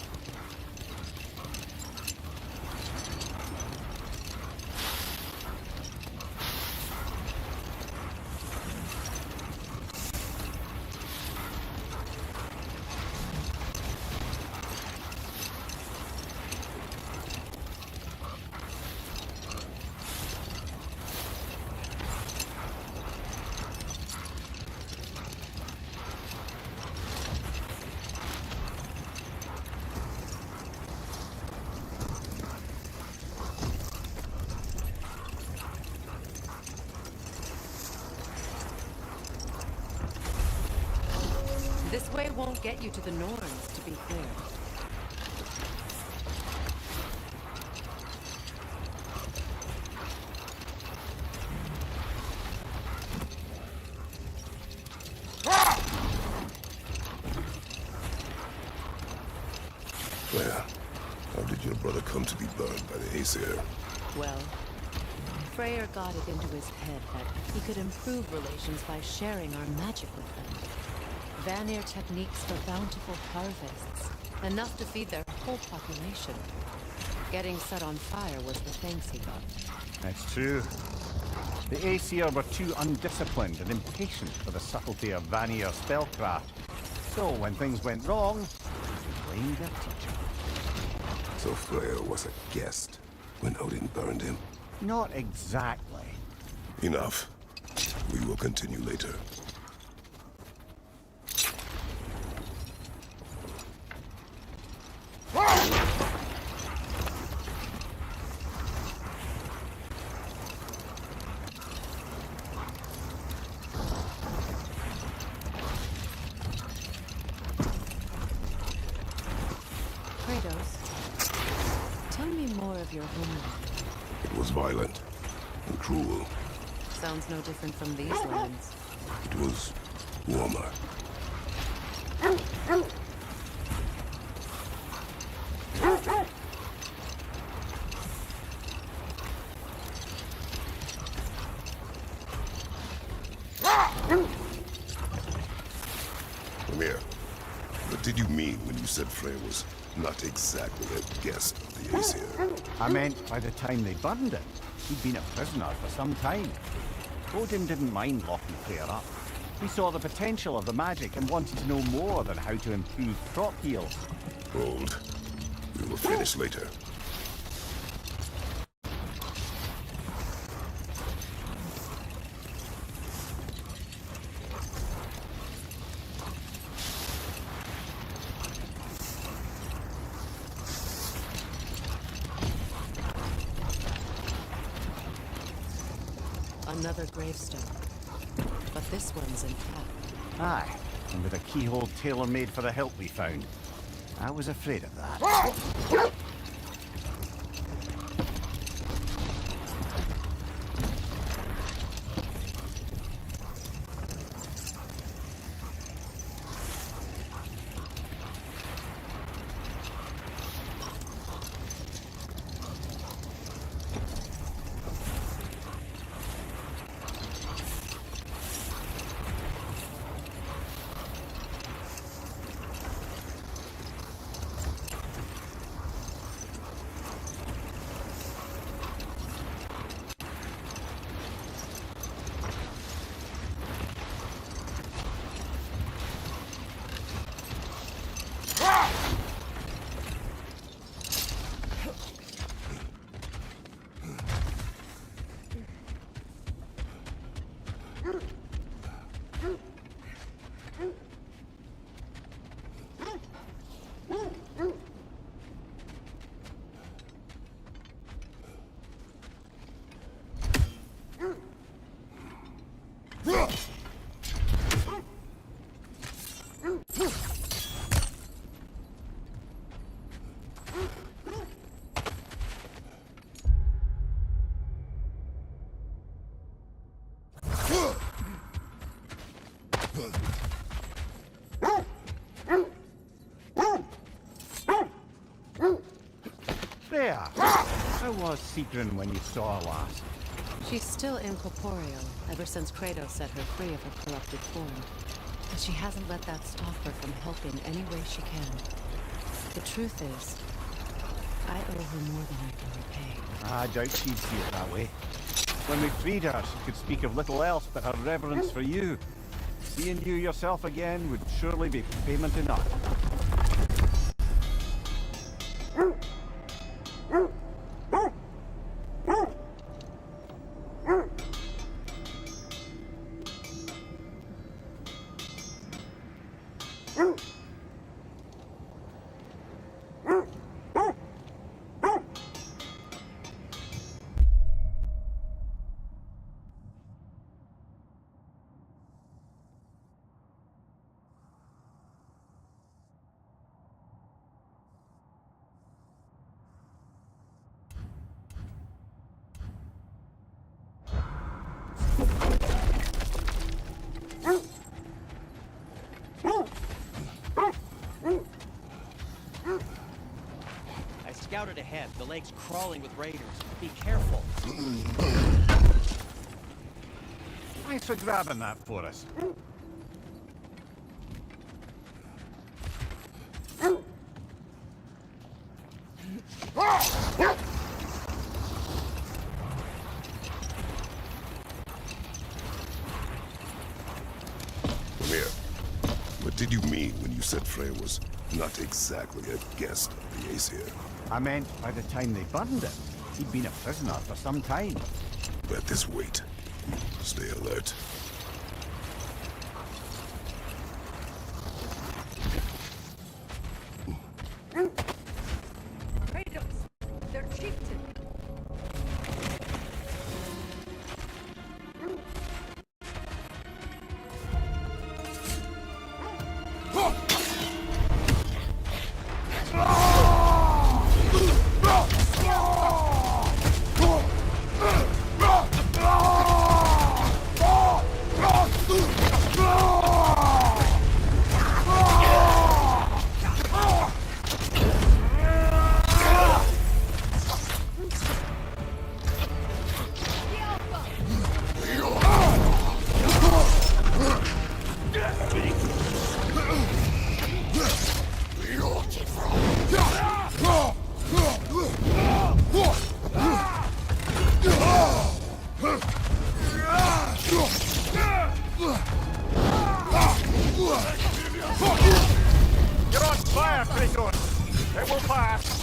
This way won't get you to the Norns, to be clear. Claire, how did your brother come to be burned by the Acer? Well, Freyr got it into his head that he could improve relations by sharing our magic with them. Vanir techniques for bountiful harvests, enough to feed their whole population. Getting set on fire was the thanks he got. That's true. The Acer were too undisciplined and impatient for the subtlety of Vanir spellcraft. So when things went wrong, they blamed their teacher. So Freyr was a guest when Odin burned him? Not exactly. Enough. We will continue later. Kratos, tell me more of your homeland. It was violent and cruel. Sounds no different from these lands. It was warmer. Come here. What did you mean when you said Freyr was not exactly a guest of the Acer? I meant by the time they burned it, he'd been a prisoner for some time. Odin didn't mind locking Freyr up. He saw the potential of the magic and wanted to know more than how to improve crop yields. Hold. We will finish later. Another gravestone. But this one's intact. Aye, and with a keyhole tailor-made for the hilt we found. I was afraid of that. Freya, how was Sigrun when you saw her last? She's still incorporeal, ever since Kratos set her free of her corrupted form. But she hasn't let that stop her from helping any way she can. The truth is, I owe her more than I can repay. I doubt she'd see it that way. When we freed her, she could speak of little else but her reverence for you. Seeing you yourself again would surely be payment enough. I scouted ahead. The lake's crawling with raiders. Be careful. Thanks for grabbing that for us. Come here. What did you mean when you said Freya was not exactly a guest of the Acer? I meant by the time they burned it, he'd been a prisoner for some time. At this weight, stay alert. Kratos, their chieftain. You're on fire, Kratos! It will pass!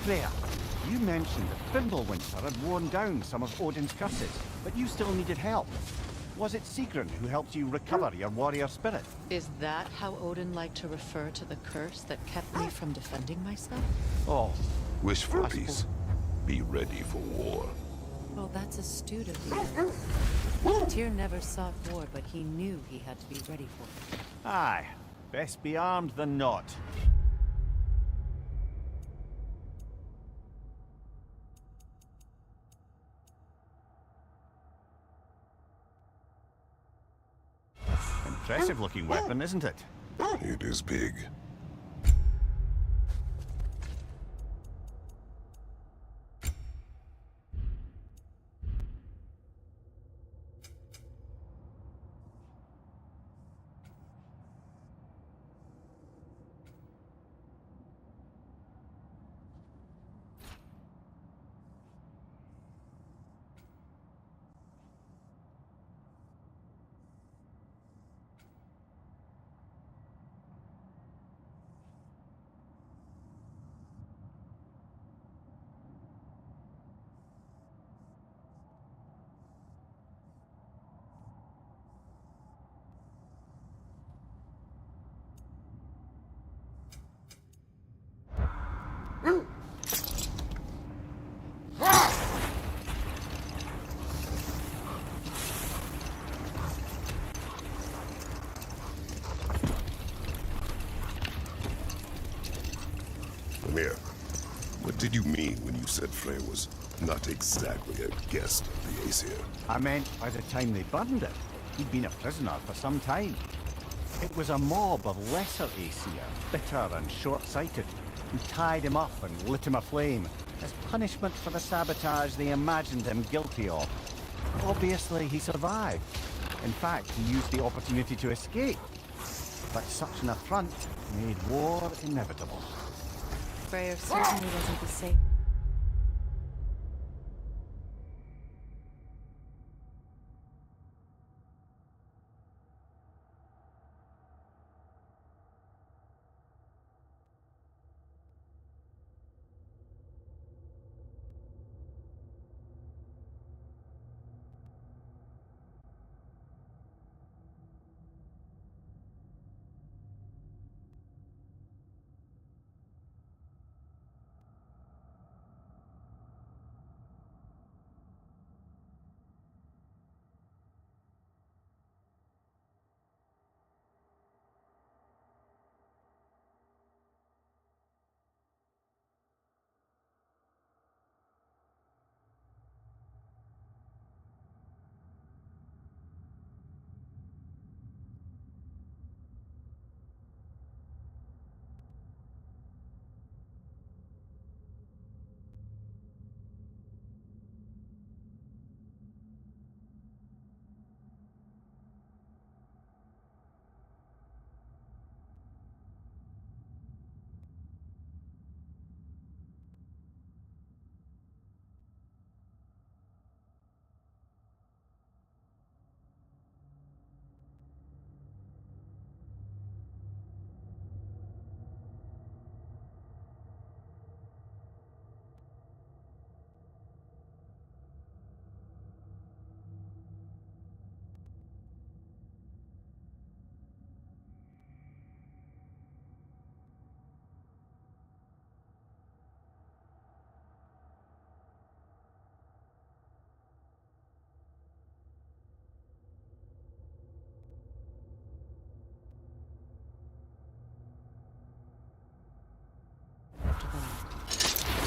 Freya, you mentioned that Fimbulwinter had worn down some of Odin's curses, but you still needed help. Was it Sigrun who helped you recover your warrior spirit? Is that how Odin liked to refer to the curse that kept me from defending myself? Oh, Wish for peace. Be ready for war. Well, that's astute of you. Tyr never sought war, but he knew he had to be ready for it. aye. Best be armed than not. Impressive looking weapon, isn't it? It is big. here. What did you mean when you said Frey was not exactly a guest of the Acer? I meant by the time they burned it, he'd been a prisoner for some time. It was a mob of lesser Acer, bitter and short-sighted, who tied him up and lit him aflame as punishment for the sabotage they imagined him guilty of. Obviously, he survived. In fact, he used the opportunity to escape. But such an affront made war inevitable. Freyr certainly wasn't the same.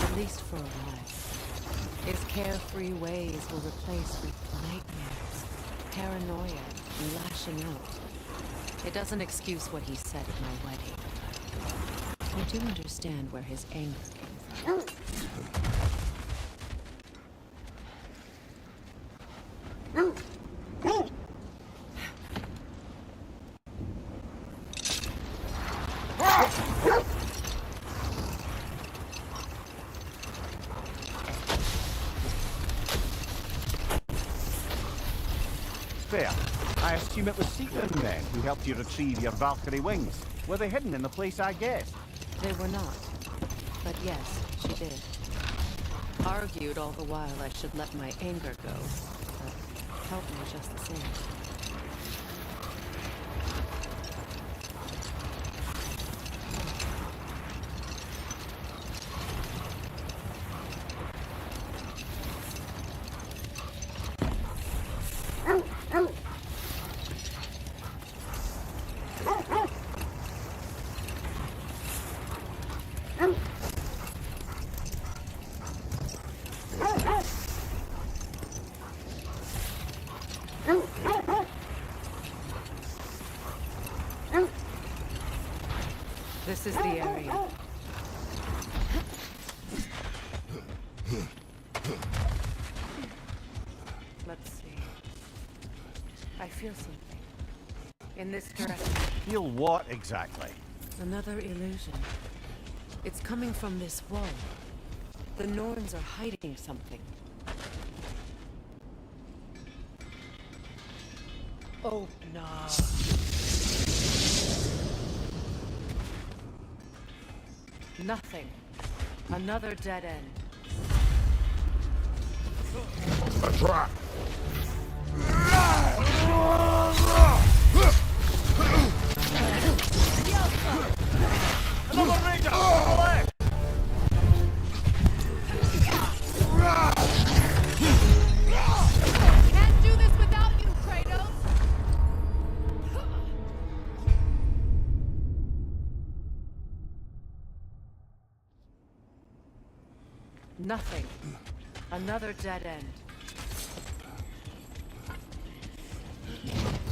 At least for a while. His carefree ways were replaced with nightmares, paranoia, and lashing out. It doesn't excuse what he said at my wedding. I do understand where his anger came from. Fair. I assume it was Seaton then who helped you retrieve your Valkyrie wings. Were they hidden in the place I guessed? They were not. But yes, she did. Argued all the while I should let my anger go, but helped me just the same. This is the area. Let's see. I feel something. In this direction. Feel what exactly? Another illusion. It's coming from this wall. The Norns are hiding something. Oh, no. Nothing. Another dead end. A trap! Another ranger! On the left! Can't do this without you, Kratos! Nothing. Another dead end.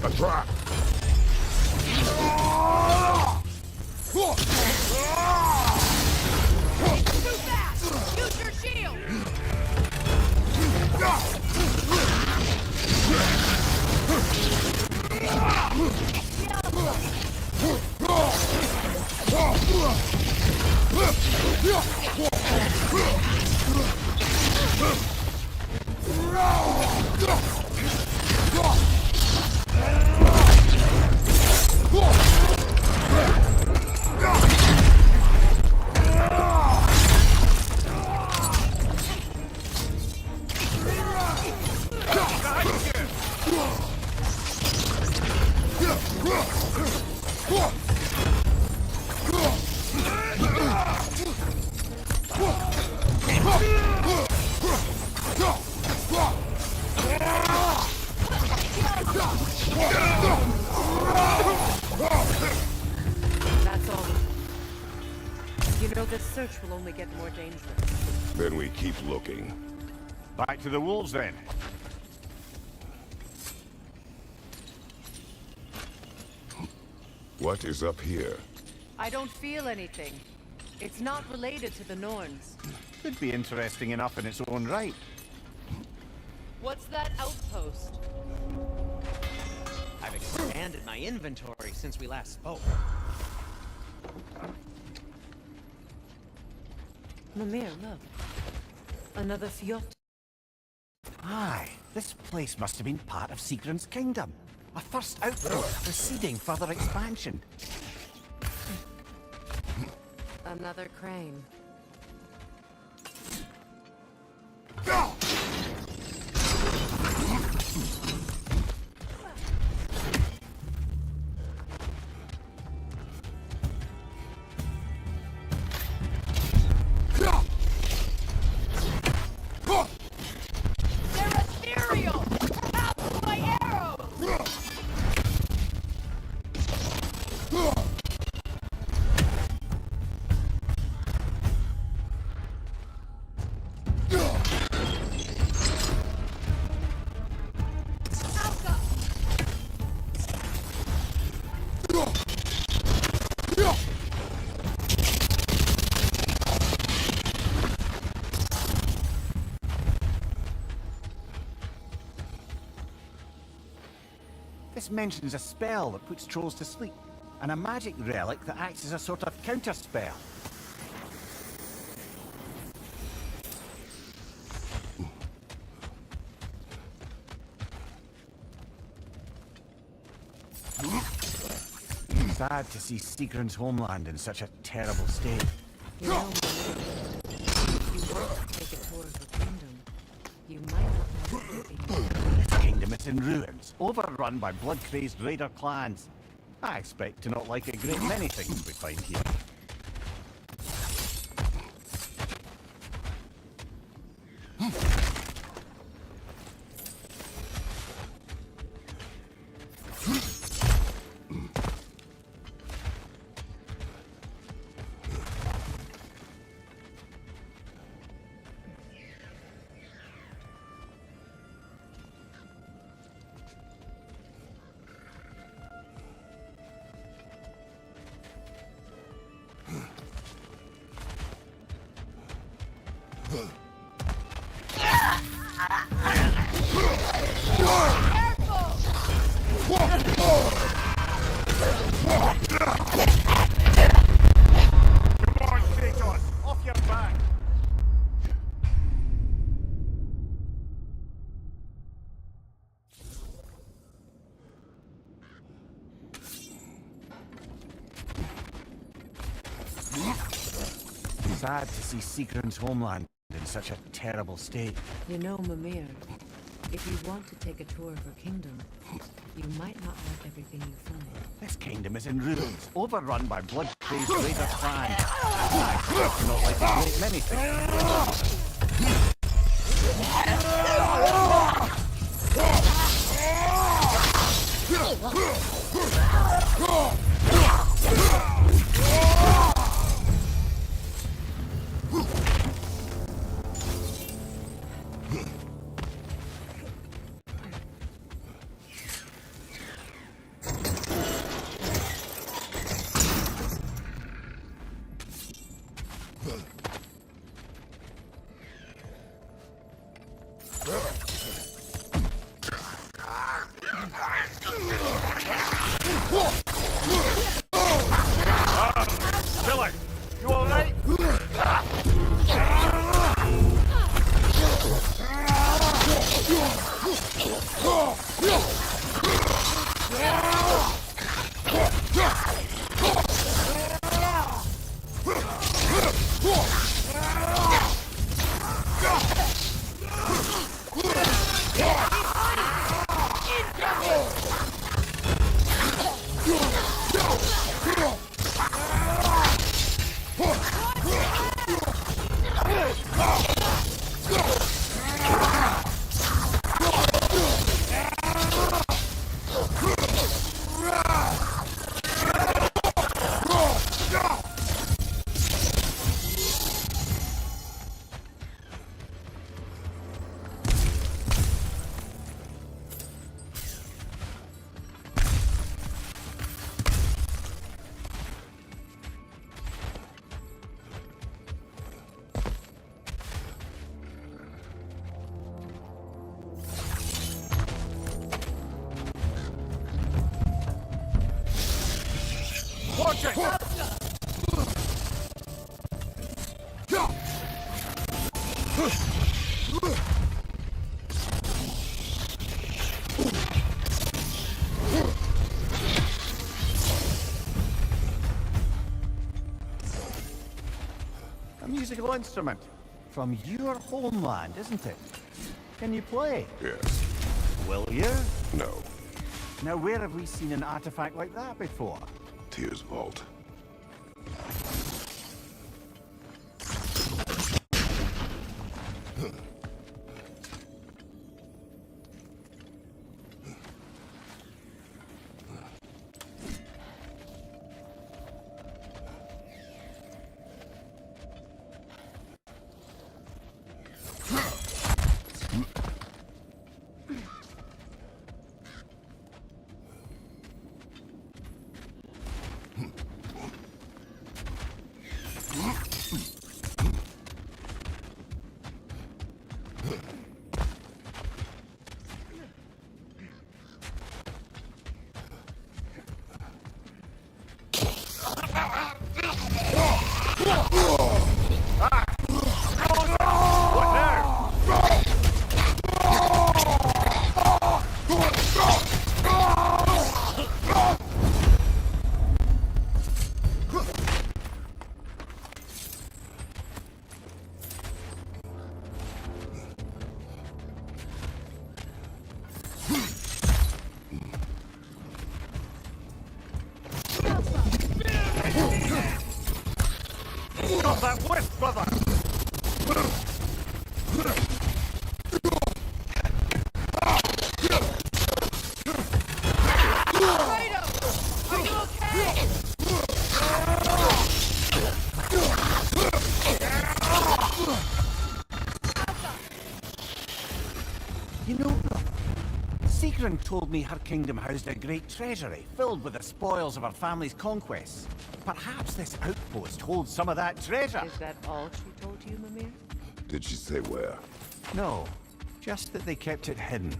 A trap! Too fast! Use your shield! That's all. You know, this search will only get more dangerous. Then we keep looking. Back to the wolves then. What is up here? I don't feel anything. It's not related to the Norns. Could be interesting enough in its own right. What's that outpost? I've expanded my inventory since we last spoke. Mimir, look. Another fjord. Aye, this place must have been part of Sigrun's kingdom. A first outpost preceding further expansion. Another crane. They're ethereal! Half my arrows! This mentions a spell that puts trolls to sleep, and a magic relic that acts as a sort of counter-spell. Sad to see Sigrun's homeland in such a terrible state. You know, if you want to take a tour of the kingdom, you might not like everything. This kingdom is in ruins, overrun by blood-crazed raider clans. I expect to not like a great many things we find here. Come on, Kratos! Off your back! Sad to see Sigrun's homeland in such a terrible state. You know, Mimir, if you want to take a tour of her kingdom, you might not like everything you find. This kingdom is in ruins, overrun by blood-crazed raider clans. I expect to not like a great many things. A musical instrument. From your homeland, isn't it? Can you play? Yes. Will you? No. Now where have we seen an artifact like that before? Tears Vault. That whiff, brother! Kratos! Are you okay? You know, Seekrin told me her kingdom housed a great treasury filled with the spoils of her family's conquests. Perhaps this outpost holds some of that treasure. Is that all she told you, Mimir? Did she say where? No, just that they kept it hidden.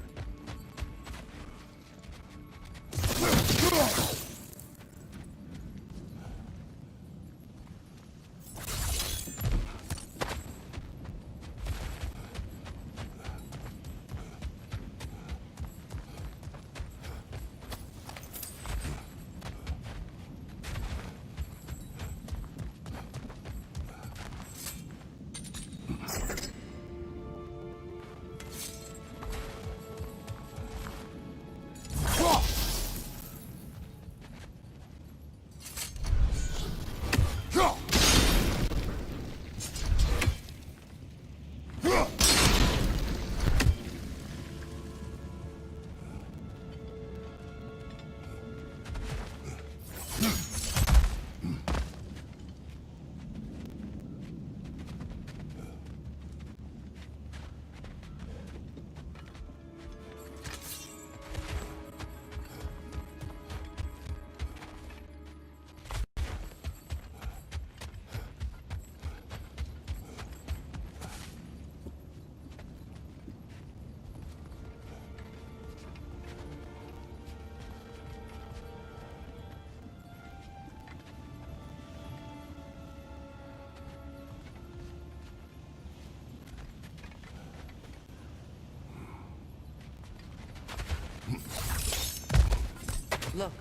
Look,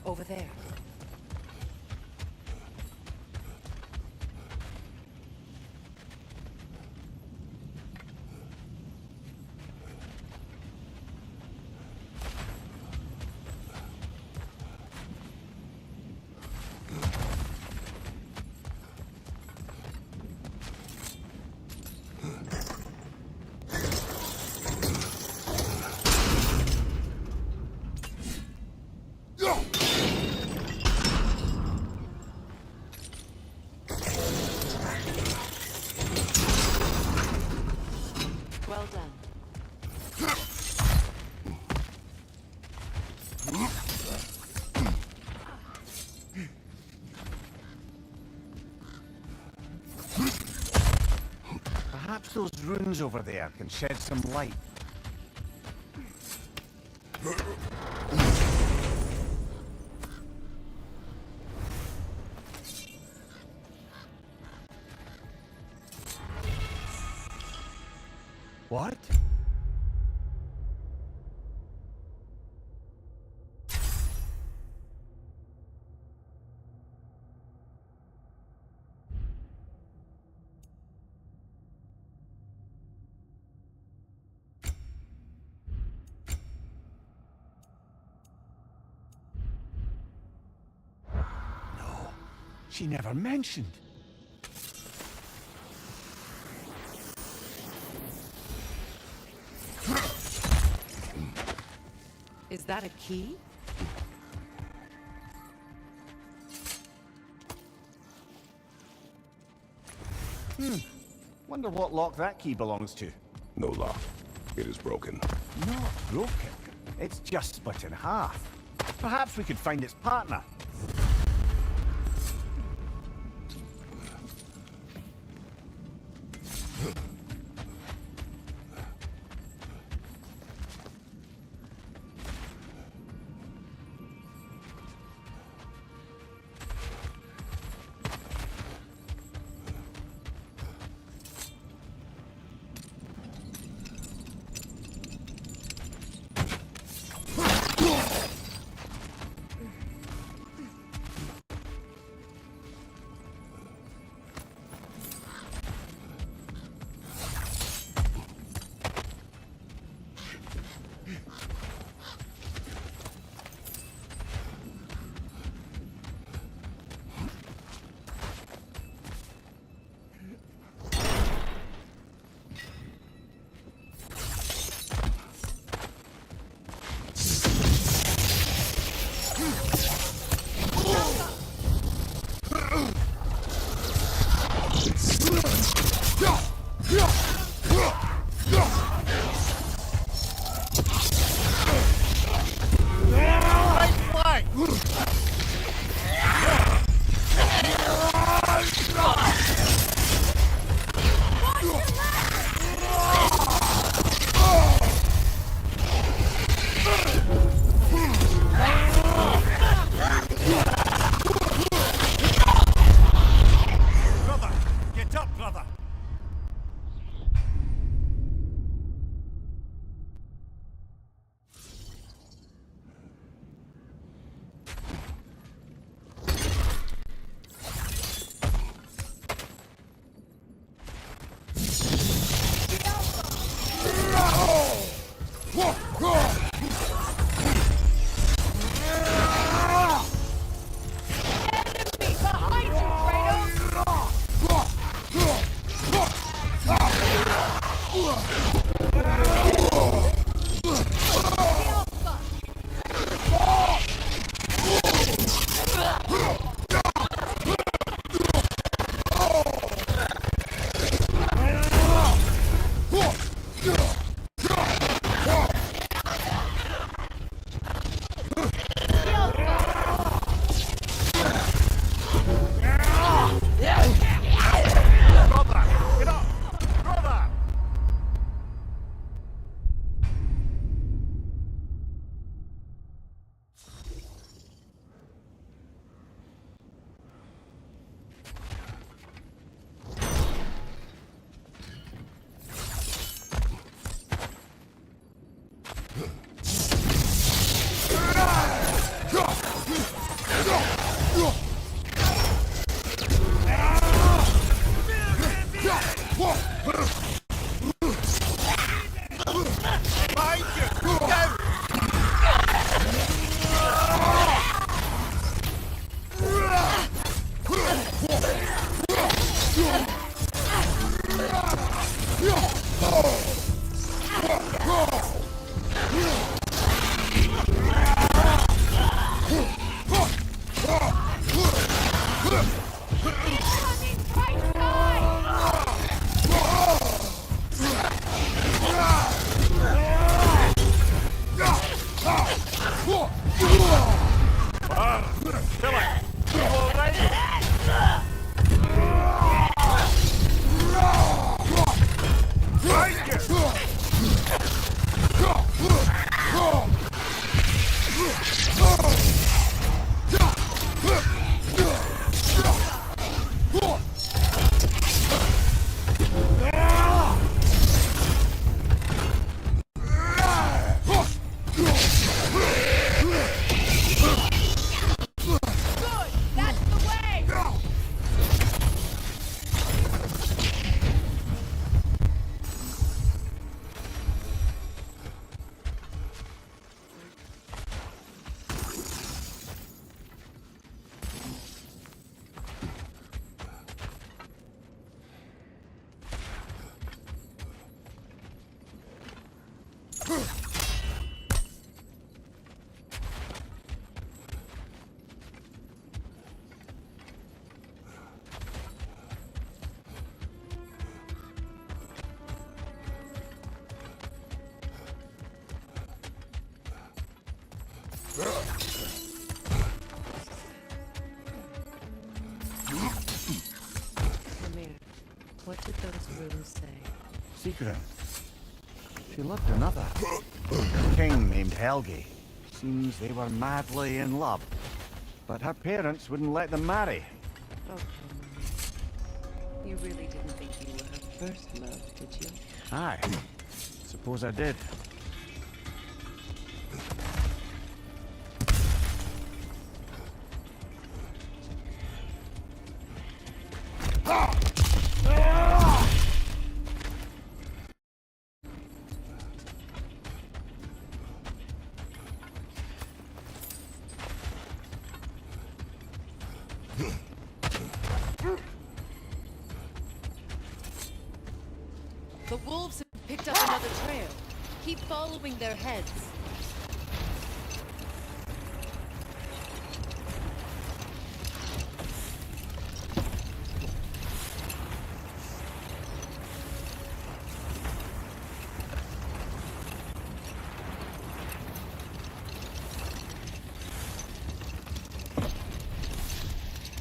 over there. Well done. Perhaps those runes over there can shed some light. What? No, she never mentioned. Is that a key? Wonder what lock that key belongs to. No lock. It is broken. Not broken. It's just split in half. Perhaps we could find its partner. What did those runes say? Secret. She loved another. A king named Helgi. Seems they were madly in love. But her parents wouldn't let them marry. Okay, Mummy. You really didn't think you were her first love, did you? Aye. Suppose I did. The wolves have picked up another trail. Keep following their heads.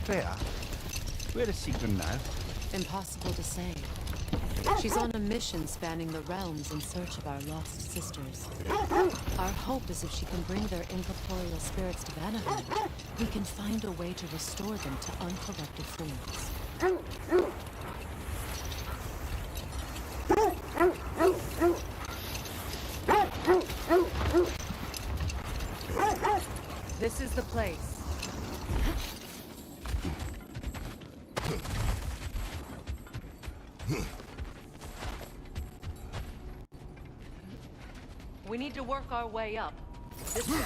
Freya, where is Secret now? Impossible to say. She's on a mission spanning the realms in search of our lost sisters. Our hope is if she can bring their incorporeal spirits to Vanaheim, we can find a way to restore them to uncorrupted forms. This is the place. We need to work our way up. This way.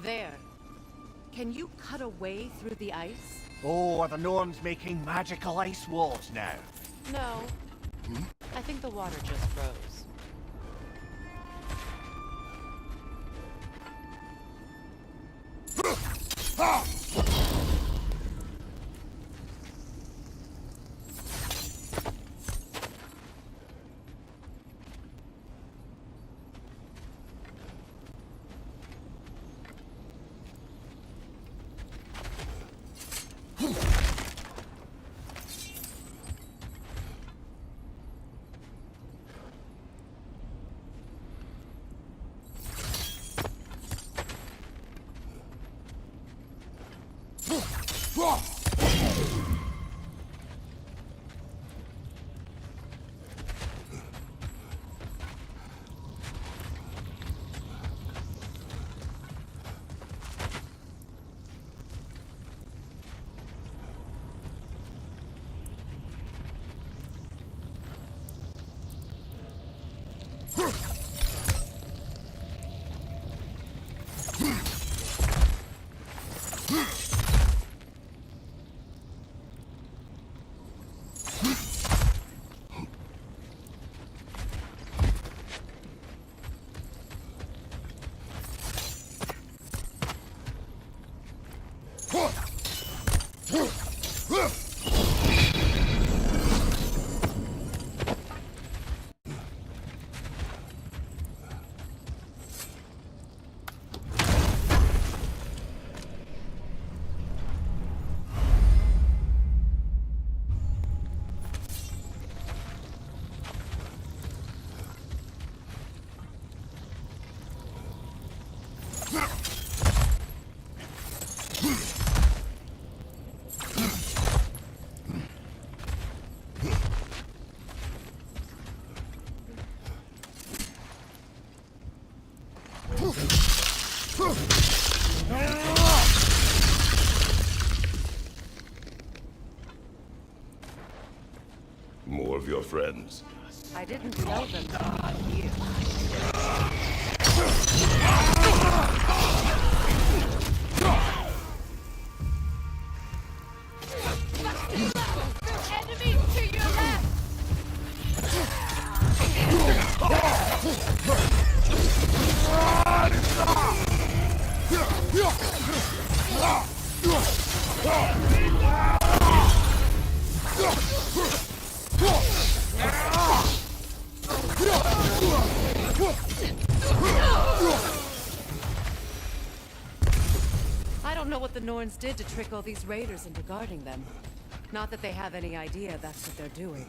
There. Can you cut a way through the ice? Oh, are the gnomes making magical ice walls now? No. I think the water just froze. More of your friends. I didn't know them to be here. Enemies to your left! know what the Norns did to trick all these raiders into guarding them. Not that they have any idea that's what they're doing.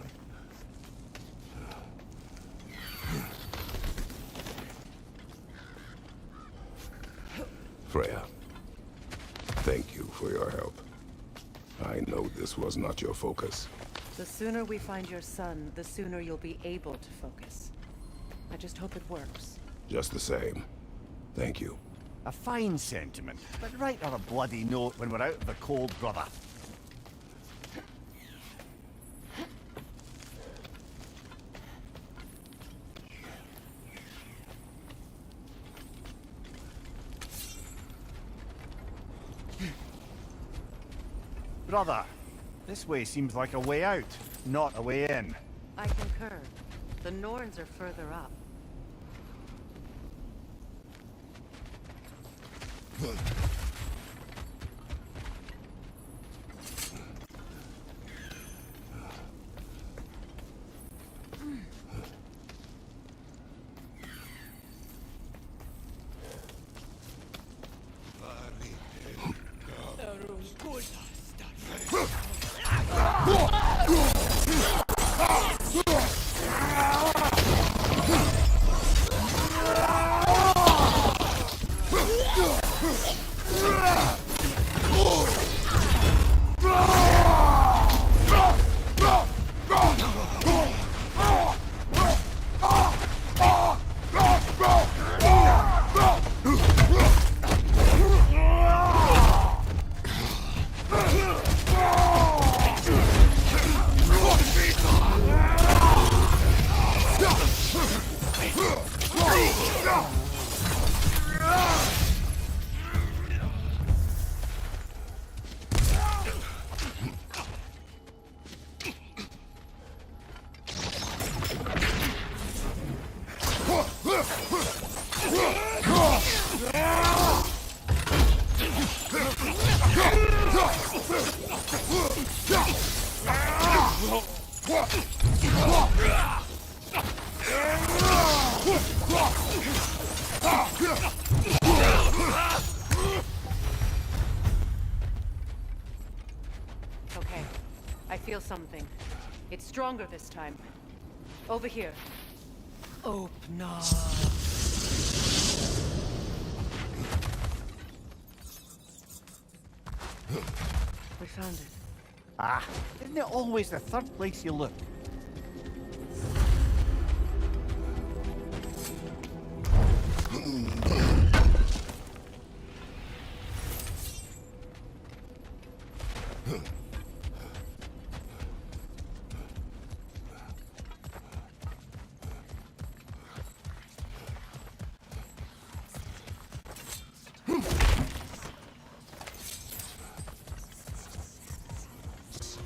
Freya, thank you for your help. I know this was not your focus. The sooner we find your son, the sooner you'll be able to focus. I just hope it works. Just the same, thank you. A fine sentiment, but write her a bloody note when we're out of the cold, brother. Brother, this way seems like a way out, not a way in. I concur. The Norns are further up. Okay, I feel something. It's stronger this time. Over here. Open up. We found it. Ah, isn't it always the third place you look?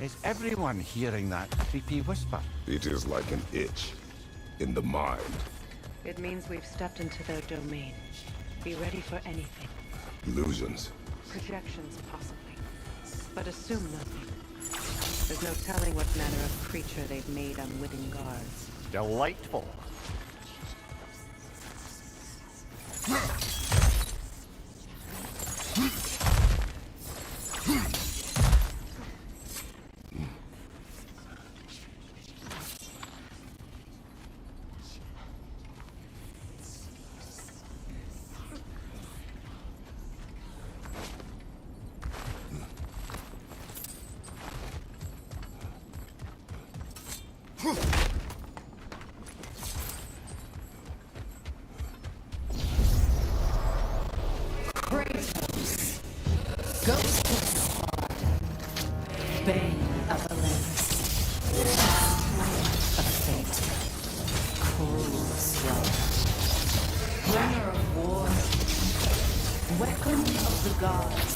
Is everyone hearing that creepy whisper? It is like an itch in the mind. It means we've stepped into their domain. Be ready for anything. Illusions. Projections, possibly. But assume nothing. There's no telling what manner of creature they've made unwitting guards. Delightful. Kratos, Ghost of Sparta, Bane of Olympus, of fate, cruel slaughter, bringer of war, weapon of the gods,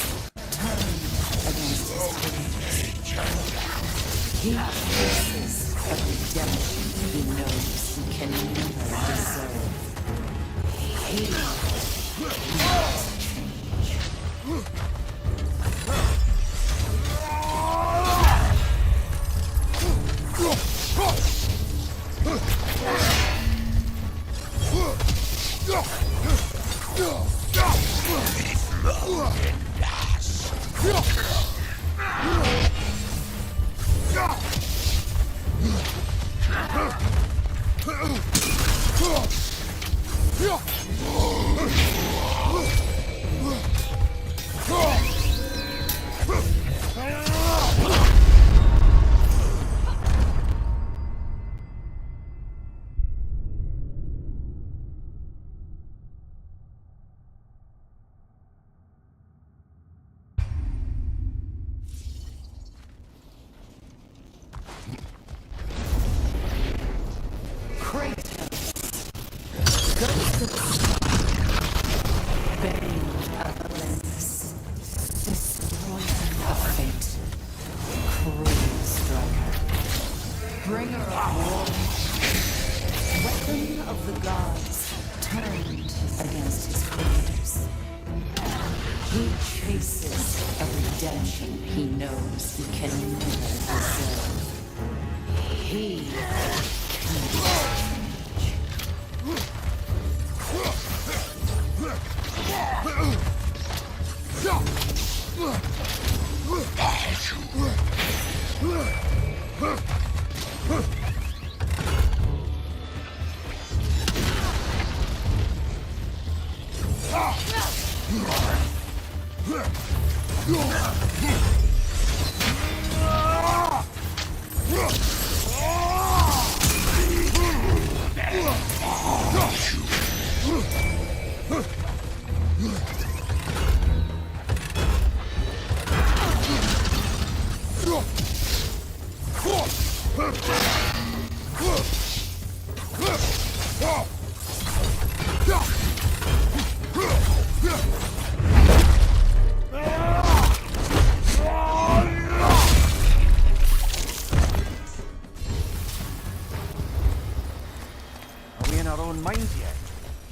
turned against his creators. He faces a redemption he knows he can never deserve. He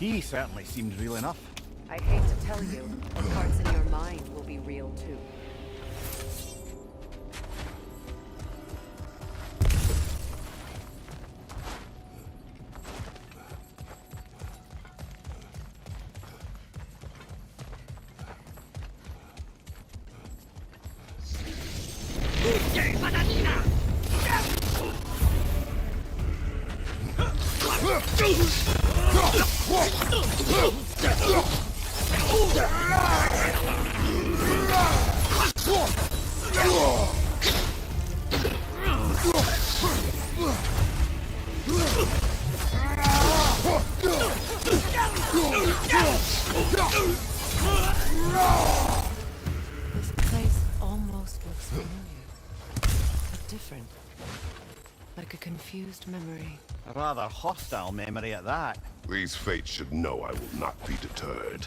He certainly seemed real enough. I hate to tell you, the parts in your mind will be real too. This place almost looks familiar, but different. Like a confused memory. A rather hostile memory at that. These fates should know I will not be deterred.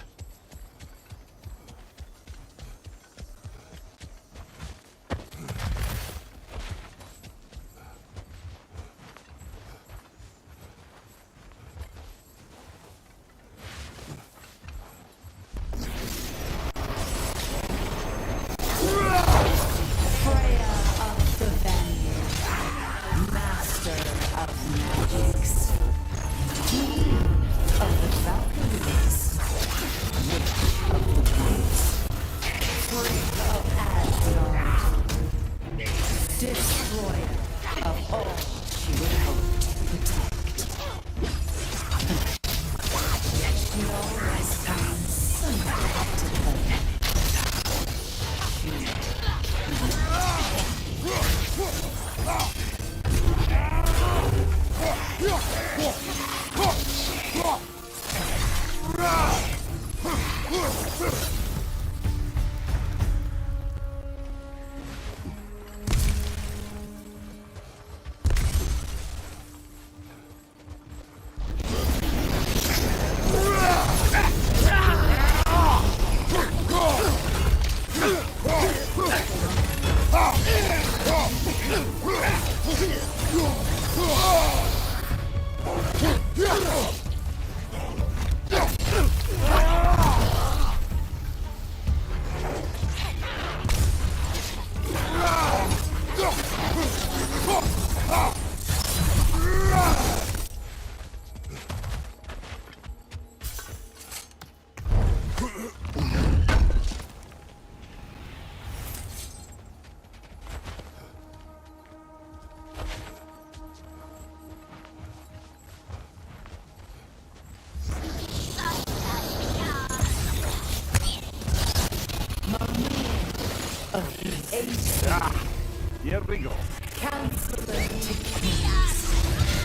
we go. Counselor to kings,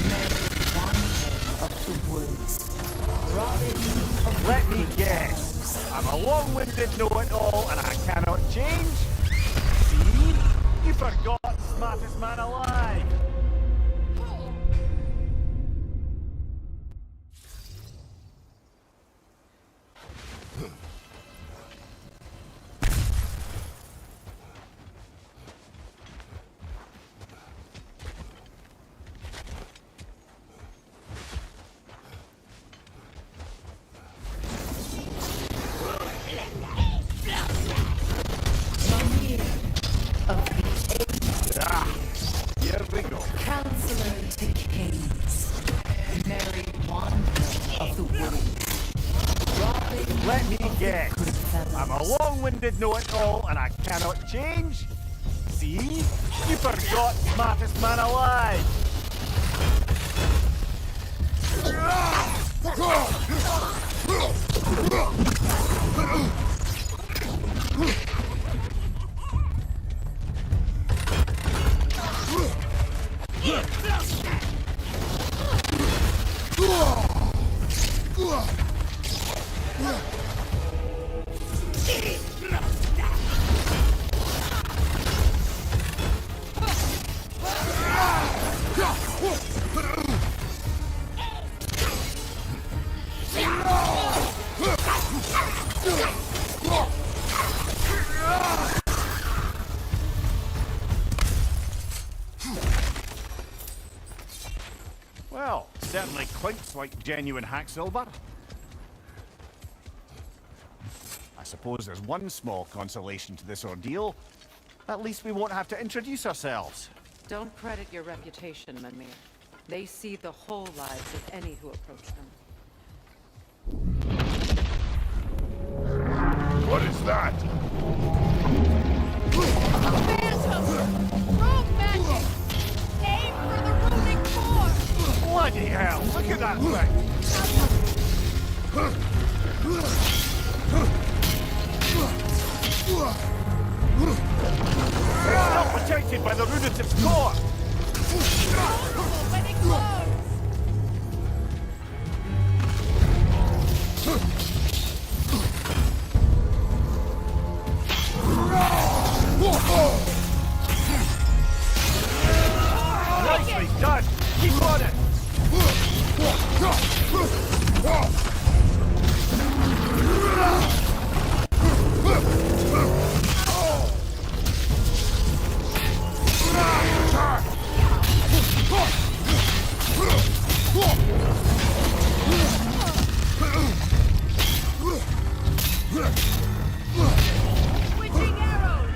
Mary Wanderer of the woods, Robin of the Let me good guess. fellows. I'm a long-winded know-it-all and I cannot change? See? You forgot the smartest man alive. Here we go. Counselor to kings, Mary Wanderer of the woods, Robin Let me of guess. the good fellows. I'm a long-winded know-it-all and I cannot change? See? You forgot smartest man alive. Well, certainly clinks like genuine hack silver. I suppose there's one small consolation to this ordeal. At least we won't have to introduce ourselves. Don't credit your reputation, Manmir. They see the whole lives of any who approach them. What is that? Phantom! Rogue magic! Aim for the runic core! Bloody hell, look at that It's not protected by the runative core! When it glows! Nicely done! Keep on it! Switching arrows!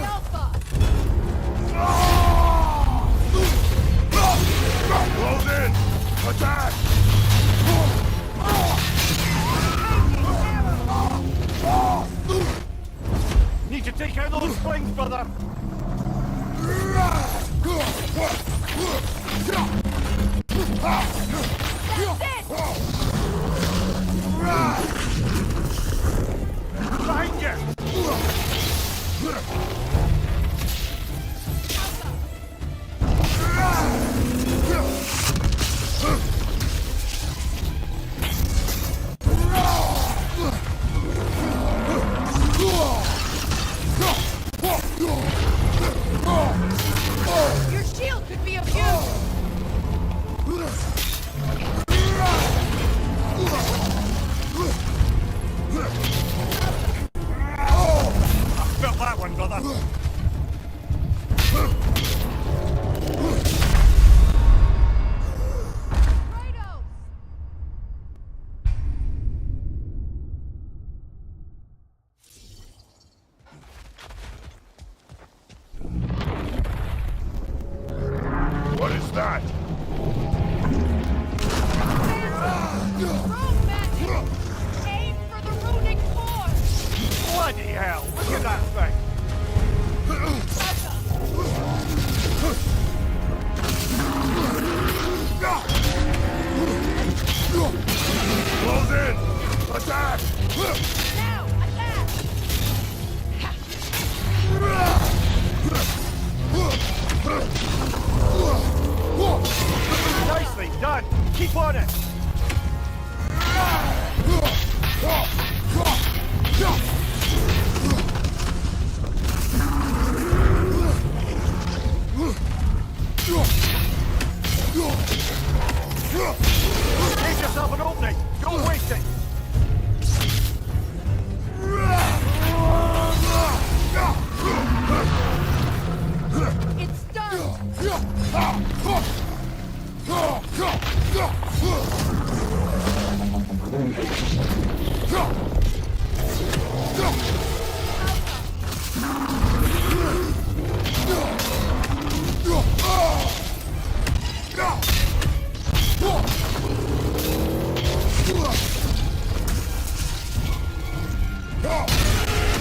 Alpha! Close in! Attack! Need to take out those flings, brother! Behind Your shield could be of use! Felt that one, brother! Kratos! What is that? Rogue magic! Aim for the runic core! Bloody hell, look at that thing! in! Attack! Now! Attack! Nicely done! Keep on it! Make yourself an opening! Don't waste it! It's done!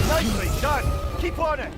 Nicely done! Keep on it!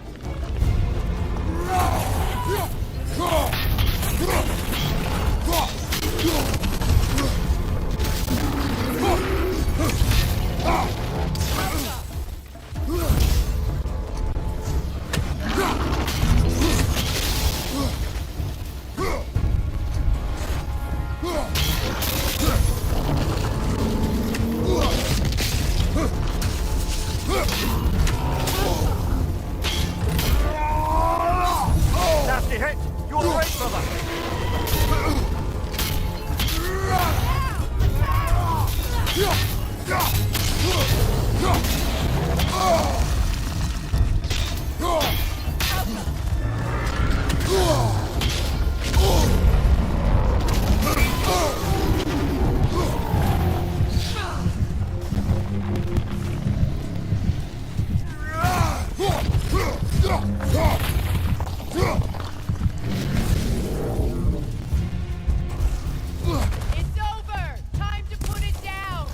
Nasty hit! You all right, brother? It's over! Time to put it down!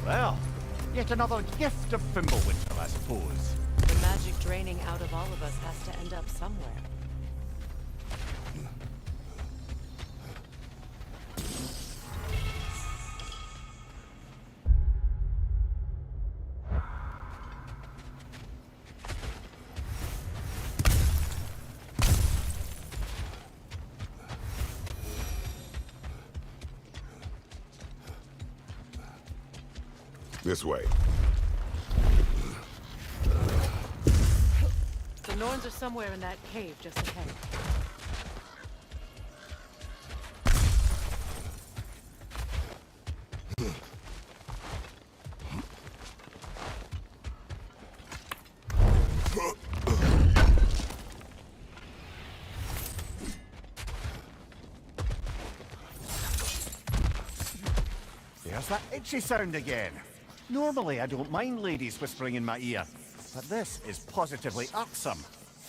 Well, yet another gift of Fimbulwinter, I suppose. The magic draining out of all of us has to end up somewhere. This way. The Norns are somewhere in that cave just ahead. There's that itchy sound again. Normally, I don't mind ladies whispering in my ear, but this is positively irksome.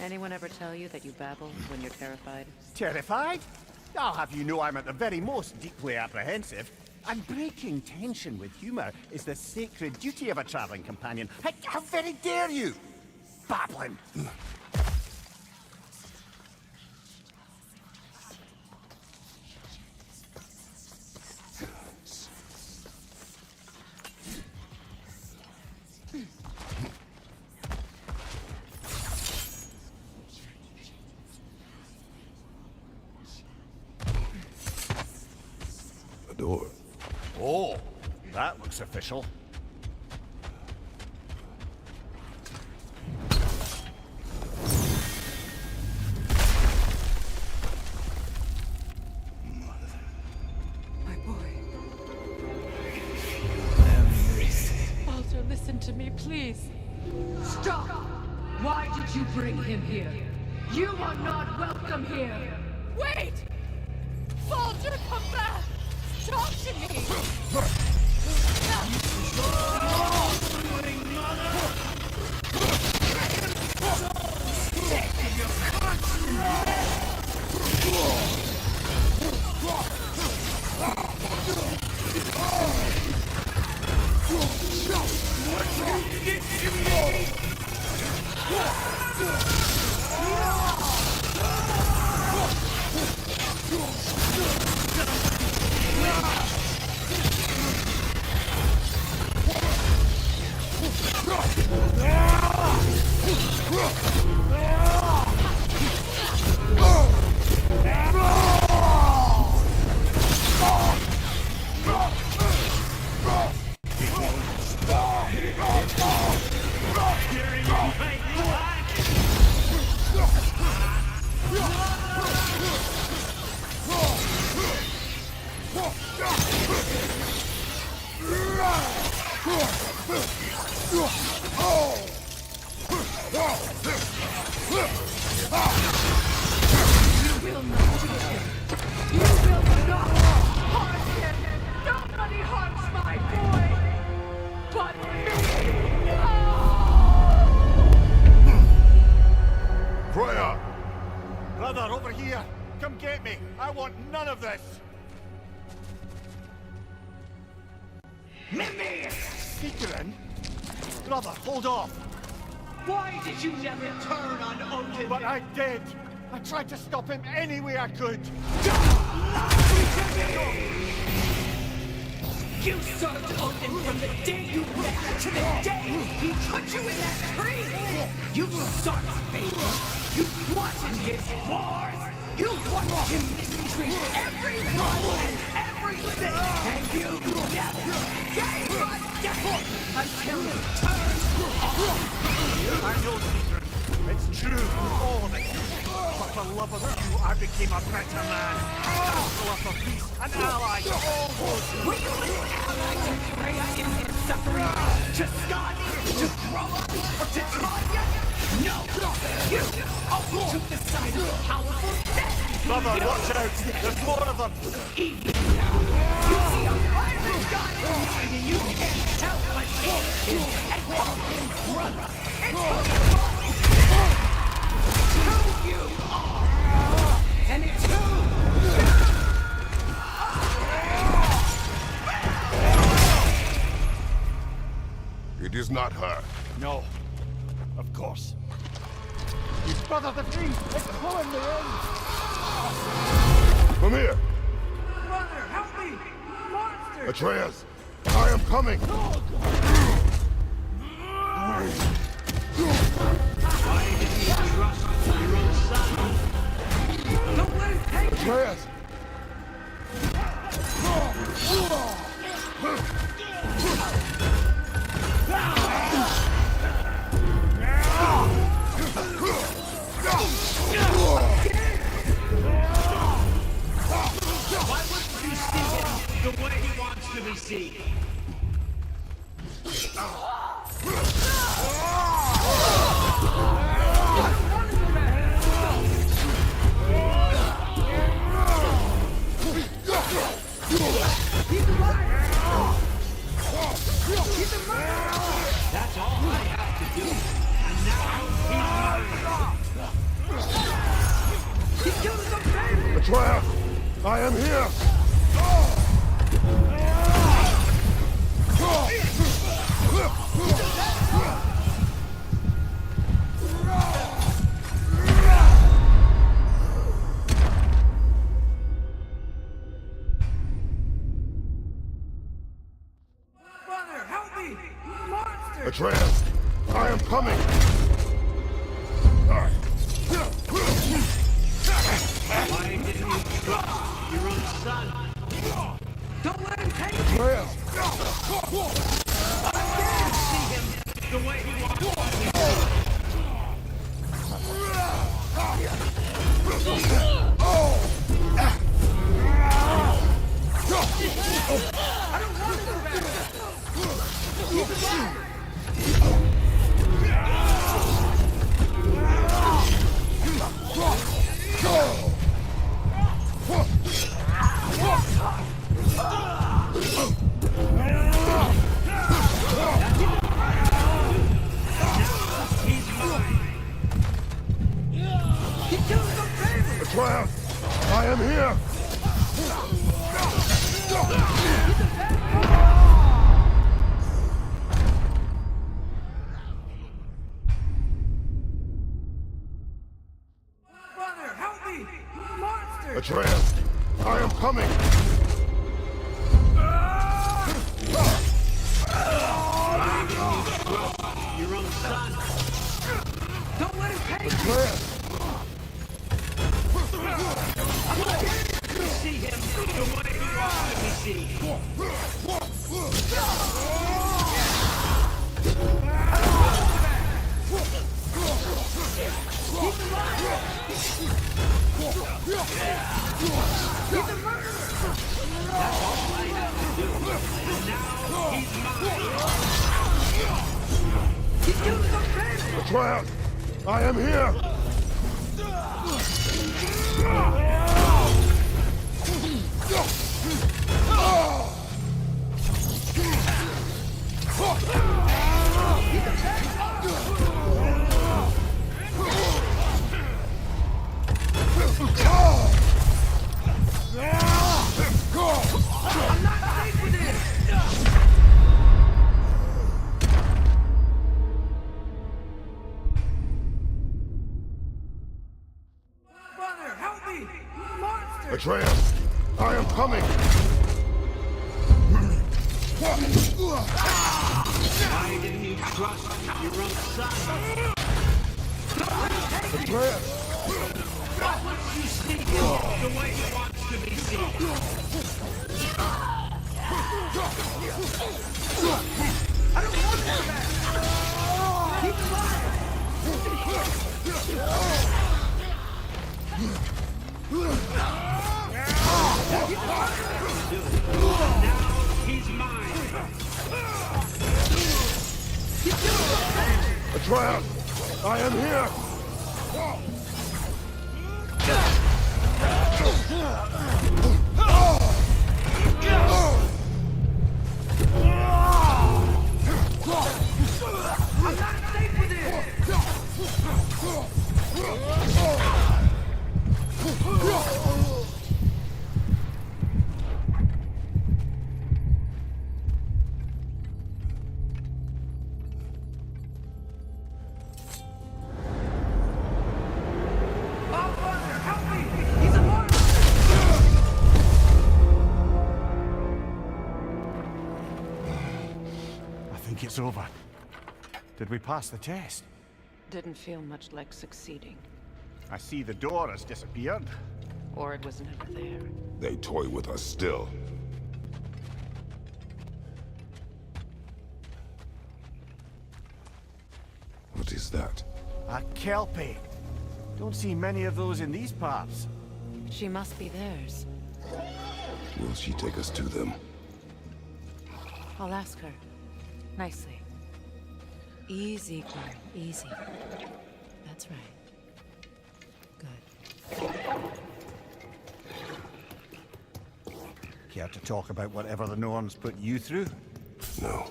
Anyone ever tell you that you babble when you're terrified? Terrified? I'll have you know I'm at the very most deeply apprehensive. And breaking tension with humour is the sacred duty of a travelling companion. How very dare you! Babbling! Door. Oh, that looks official. My boy. Walter, listen to me, please. Stop! Why did you bring him here? You are not welcome here! Wait! Walter, come back! Talk to me! Brother, over here! Come get me! I want none of this! Mimir! Seekerin? Brother, hold off! Why did you never turn on Odin? But I did! I tried to stop him any way I could! Don't lie to me! You served Odin from the day you met to the day he put you in that tree! You sought favor! You wanted his wars! You watched him mistreat everyone and everything! And you never gave a damn until you turned on me! I know, Caesar. It's true, all of it. But for love of you, I became a better man. Counselor for peace, an ally to all those who... Were you an ally to Freya in his suffering? To Skadi? To Groa? Or to Tanya? No! You always took the side of the powerful men! Brother, watch out! There's more of them! Even now, you see a rival god in mind and you can't help but hate him and call him brother! It's who you are! And it's who It is not her. No. Of course. His brother the Green! It's pulling me in! Come here! Brother, help me! Monster! Atreus! I am coming! Why did you trust your own son? Don't let him take you! Atreus! Why wouldn't you see him the way he wants to be seen? That's all I have to do. And now he's killing some baby! Atreus! I am here! Brother, help me! Monster! Atreus! I am coming! Why didn't you trust your own son? Don't let him take you! Atreus! I can't see him the way he wants to be seen. I don't want to go back! Keep it back! Atreus! I am here! Atreus, I am coming! Your own son. Don't let him take you. See him the way he wants to be seen. He's alive! He's a murderer! That's all I have to do. And now he's mine! He's doing some damage! Atreus, I am here! I'm not safe with this! Brother, help me! Monster! Atreus, I am coming! Why didn't you trust your own son? Atreus! Why wouldn't you see him the way he wants to be seen? I don't want that back! Keep alive! Now he's mine! Atreus, I am here! I'm not safe with this! It's over. Did we pass the test? Didn't feel much like succeeding. I see the door has disappeared. Or it was never there. They toy with us still. What is that? A Kelpie. Don't see many of those in these parts. She must be theirs. Will she take us to them? I'll ask her. Nicely. Easy, girl. Easy. That's right. Good. Care to talk about whatever the Norns put you through? No.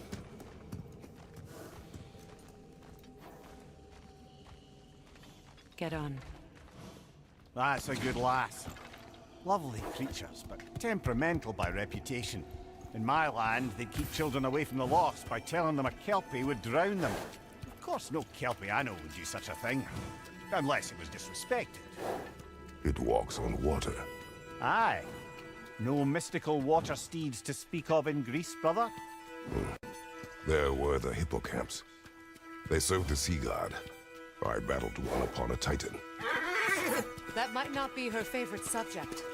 Get on. That's a good lass. Lovely creatures, but temperamental by reputation. In my land, they'd keep children away from the lost by telling them a Kelpie would drown them. Of course, no Kelpie I know would do such a thing. Unless it was disrespected. It walks on water. Aye. No mystical water steeds to speak of in Greece, brother? There were the hippocamps. They served the sea god. I battled one upon a titan. That might not be her favorite subject.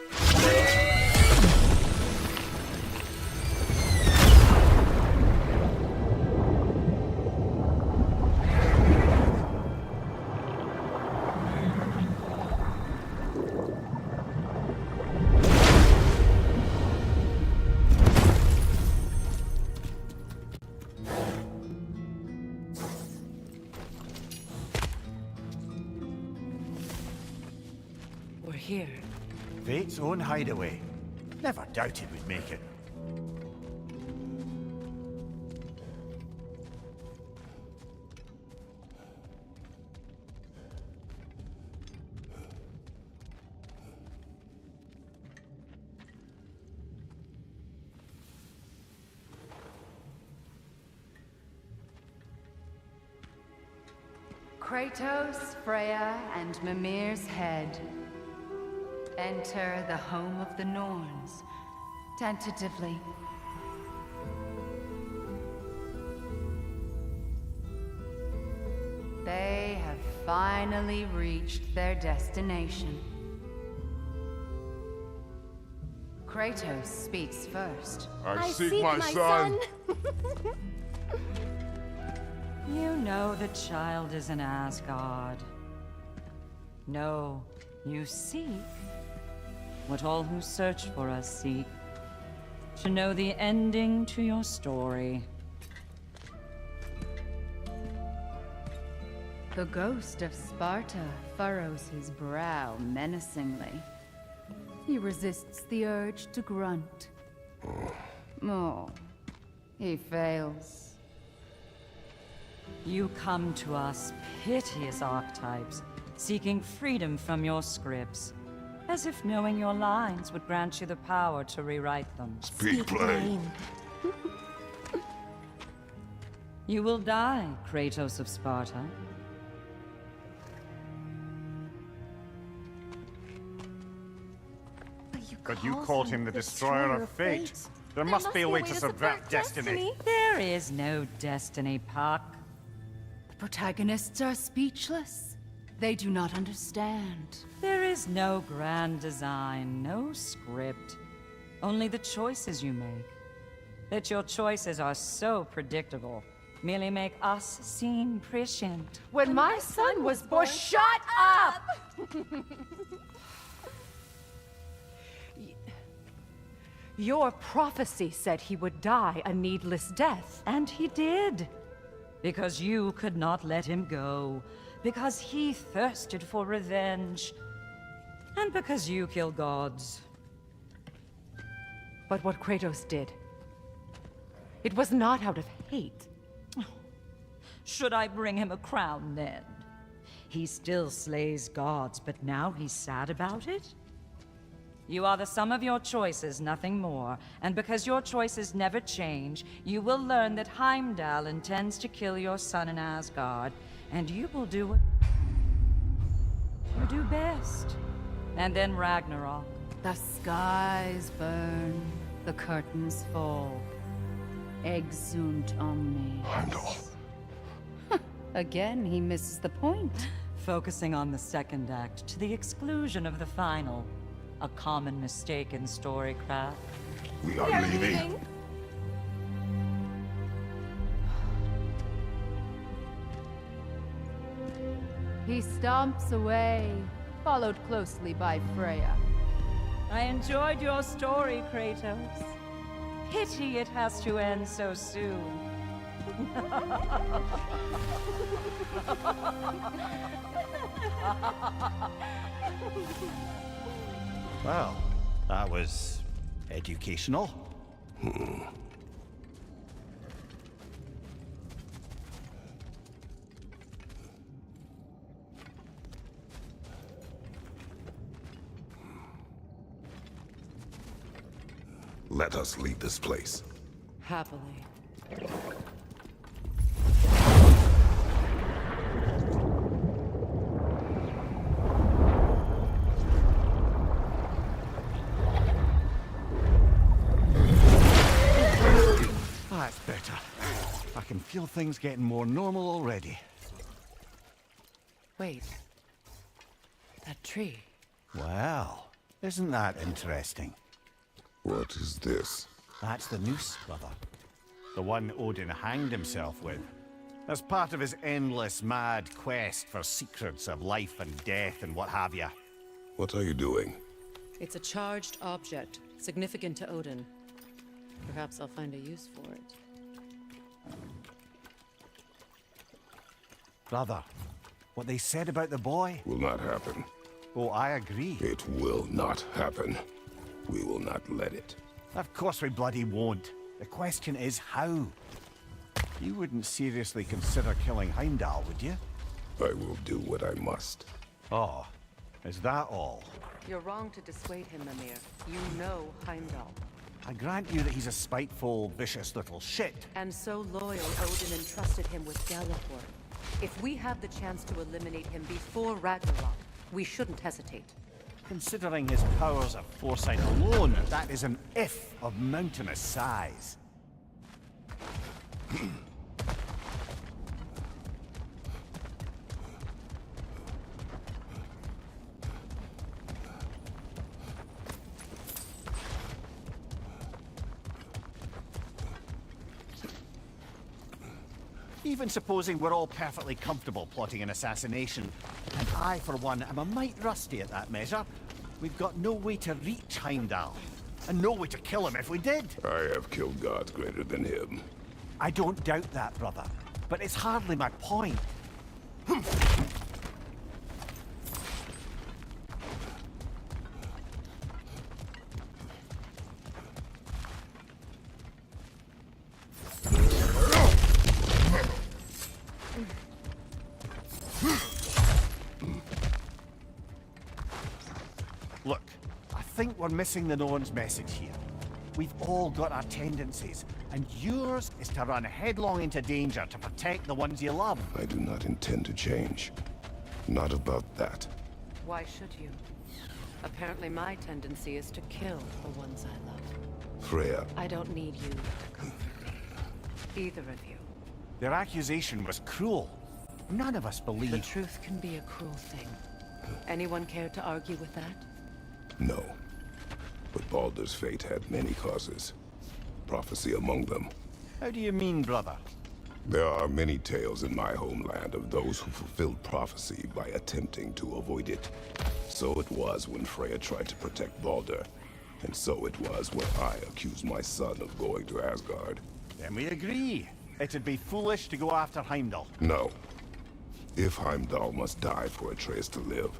Here. Fate's own hideaway. Never doubted we'd make it. Kratos, Freya, and Mimir's head. Enter the home of the Norns. Tentatively. They have finally reached their destination. Kratos speaks first. I seek my son. You know the child is in Asgard. No, you seek what all who search for us seek. To know the ending to your story. The ghost of Sparta furrows his brow menacingly. He resists the urge to grunt. Oh, he fails. You come to us, piteous archetypes, seeking freedom from your scripts, as if knowing your lines would grant you the power to rewrite them. Speak plain. You will die, Kratos of Sparta. But you called him the Destroyer of Fate. There must be a way to subvert destiny. There is no destiny, Puck. The protagonists are speechless. They do not understand. There is no grand design, no script. Only the choices you make. That your choices are so predictable merely make us seem prescient. When my son was born, shut up! Your prophecy said he would die a needless death. And he did. Because you could not let him go. Because he thirsted for revenge. And because you kill gods. But what Kratos did, it was not out of hate. Should I bring him a crown then? He still slays gods, but now he's sad about it? You are the sum of your choices, nothing more. And because your choices never change, you will learn that Heimdall intends to kill your son in Asgard, and you will do what you do best. And then Ragnarok. The skies burn, the curtains fall. Exunt omnes. Heimdall. Again, he misses the point. Focusing on the second act to the exclusion of the final. A common mistake in storycraft. We are leaving. He stomps away, followed closely by Freya. I enjoyed your story, Kratos. Pity it has to end so soon. Well, that was educational. Let us leave this place. Happily. That's better. I can feel things getting more normal already. Wait. That tree. Well, isn't that interesting? What is this? That's the noose, brother. The one Odin hanged himself with. As part of his endless, mad quest for secrets of life and death and what have you. What are you doing? It's a charged object, significant to Odin. Perhaps I'll find a use for it. Brother, what they said about the boy? Will not happen. Oh, I agree. It will not happen. We will not let it. Of course we bloody won't. The question is how? You wouldn't seriously consider killing Heimdall, would you? I will do what I must. Oh, is that all? You're wrong to dissuade him, Mimir. You know Heimdall. I grant you that he's a spiteful, vicious little shit. And so loyal, Odin entrusted him with Galliford. If we have the chance to eliminate him before Ragnarok, we shouldn't hesitate. Considering his powers of foresight alone, that is an if of mountainous size. Even supposing we're all perfectly comfortable plotting an assassination, and I, for one, am a mite rusty at that measure, we've got no way to reach Heimdall, and no way to kill him if we did. I have killed gods greater than him. I don't doubt that, brother, but it's hardly my point. Look, I think we're missing the Norn's message here. We've all got our tendencies, and yours is to run headlong into danger to protect the ones you love. I do not intend to change. Not about that. Why should you? Apparently my tendency is to kill the ones I love. Freya. I don't need you to comfort me. Either of you. Their accusation was cruel. None of us believe. The truth can be a cruel thing. Anyone care to argue with that? No. But Baldur's fate had many causes. Prophecy among them. How do you mean, brother? There are many tales in my homeland of those who fulfilled prophecy by attempting to avoid it. So it was when Freya tried to protect Baldur. And so it was when I accused my son of going to Asgard. Then we agree. It'd be foolish to go after Heimdall. No. If Heimdall must die for Atreus to live,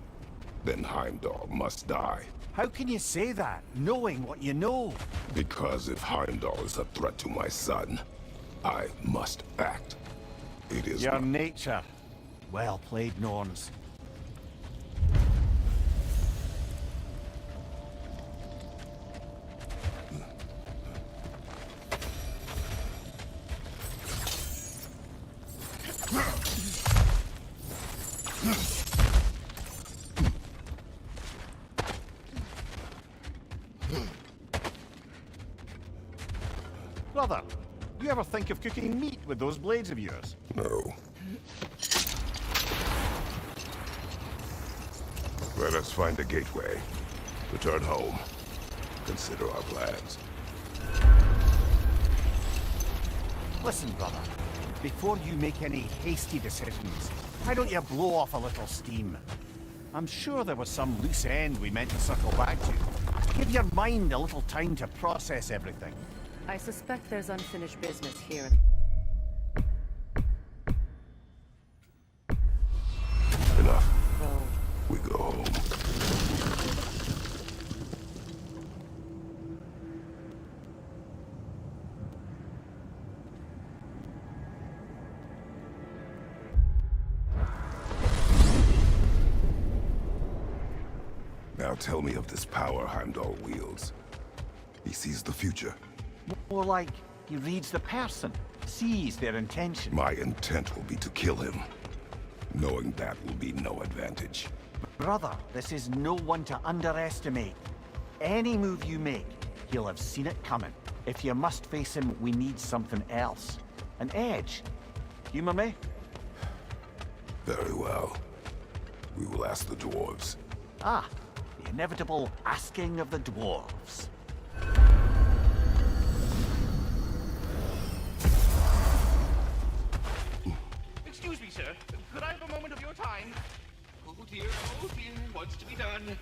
then Heimdall must die. How can you say that, knowing what you know? Because if Heimdall is a threat to my son, I must act. It is your nature. Well played, Norns. Brother, you ever think of cooking meat with those blades of yours? No. Let us find a gateway. Return home. Consider our plans. Listen, brother. Before you make any hasty decisions, why don't you blow off a little steam? I'm sure there was some loose end we meant to circle back to. Give your mind a little time to process everything. I suspect there's unfinished business here. Enough. Well, We go home. Now tell me of this power Heimdall wields. He sees the future. More like he reads the person, sees their intention. My intent will be to kill him. Knowing that will be no advantage. Brother, this is no one to underestimate. Any move you make, he'll have seen it coming. If you must face him, we need something else. An edge. Humor me? Very well. We will ask the dwarves. Ah, the inevitable asking of the dwarves. Excuse me, sir. Could I have a moment of your time? Oh dear, what's to be done?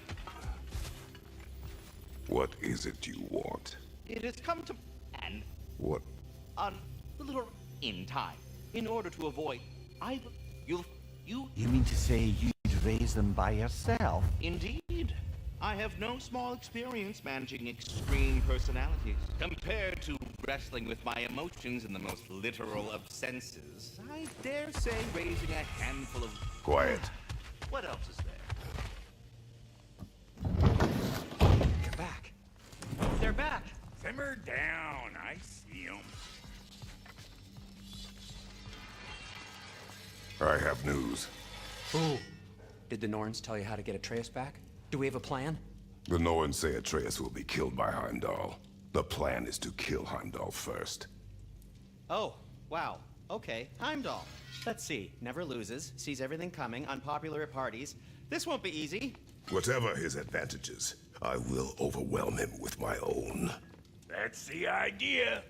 What is it you want? It has come to and What? on a little in time. In order to avoid either you You mean to say you'd raise them by yourself? indeed. I have no small experience managing extreme personalities. Compared to wrestling with my emotions in the most literal of senses, I dare say raising a handful of... Quiet. What else is there? They're back. They're back! Simmer down. I see them. I have news. Ooh. Did the Norns tell you how to get Atreus back? Do we have a plan? The Norns say Atreus will be killed by Heimdall. The plan is to kill Heimdall first. Oh, wow. Okay, Heimdall. Let's see. Never loses, sees everything coming, unpopular at parties. This won't be easy. Whatever his advantages, I will overwhelm him with my own. That's the idea.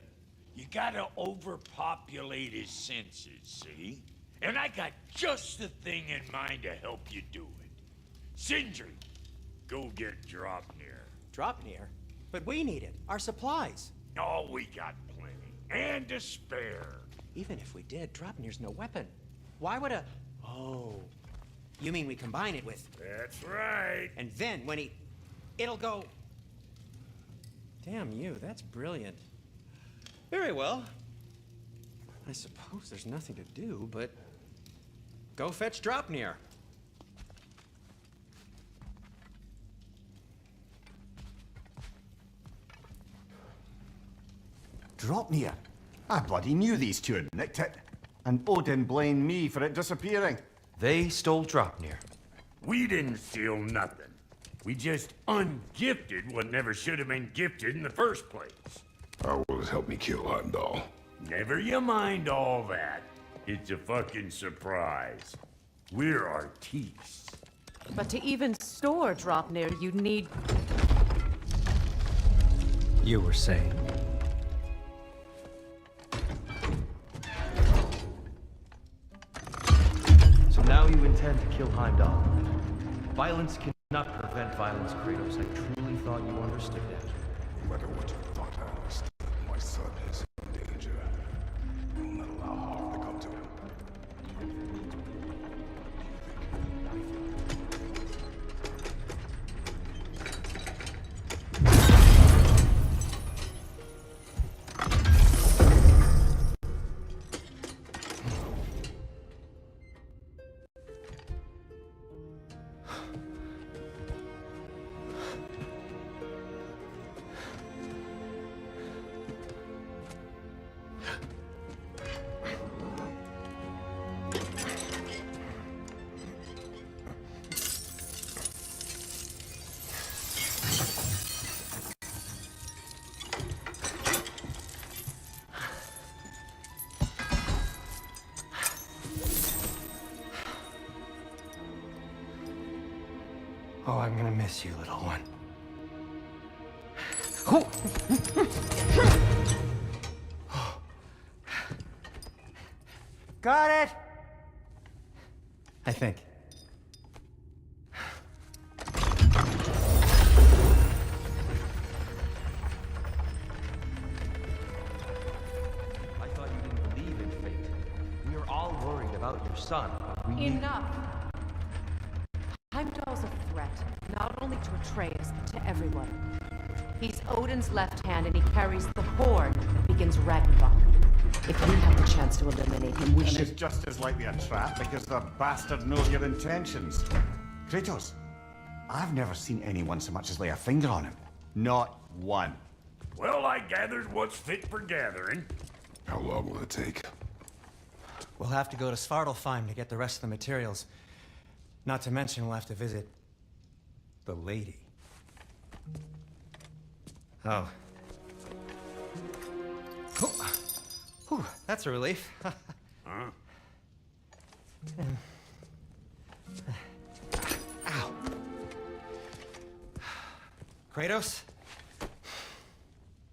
You gotta overpopulate his senses, see? And I got just the thing in mind to help you do it. Sindri, go get Dropnir. Dropnir? But we need it. Our supplies. Oh, we got plenty. And to spare. Even if we did, Dropnir's no weapon. Why would a... Oh. You mean we combine it with... That's right. And then when he... It'll go... Damn you, that's brilliant. Very well. I suppose there's nothing to do, but... Go fetch Dropnir. Dropnir? I bloody knew these two had nicked it. And Odin blamed me for it disappearing. They stole Dropnir. We didn't steal nothing. We just ungifted what never should have been gifted in the first place. How will it help me kill Heimdall? Never you mind all that. It's a fucking surprise. We're artistes. But to even store Dropnir, you'd need... You were saying? So now you intend to kill Heimdall. Violence cannot prevent violence, Kratos. I truly thought you understood that. No matter what you thought I understood, my son is in danger. I will not allow harm to come to him. Oh, I'm gonna miss you, little one. Got it! I think. I thought you didn't believe in fate. We are all worried about your son. Enough! Heimdall's a threat, not only to Atreus, but to everyone. He's Odin's left hand, and he carries the horn that begins Ragnarok. If we have the chance to eliminate him, we should... It's just as likely a trap because the bastard knows your intentions. Kratos, I've never seen anyone so much as lay a finger on him. Not one. Well, I gathered what's fit for gathering. How long will it take? We'll have to go to Svartalfheim to get the rest of the materials. Not to mention we'll have to visit... the lady. Oh. Whew, that's a relief. Huh? Ow. Kratos?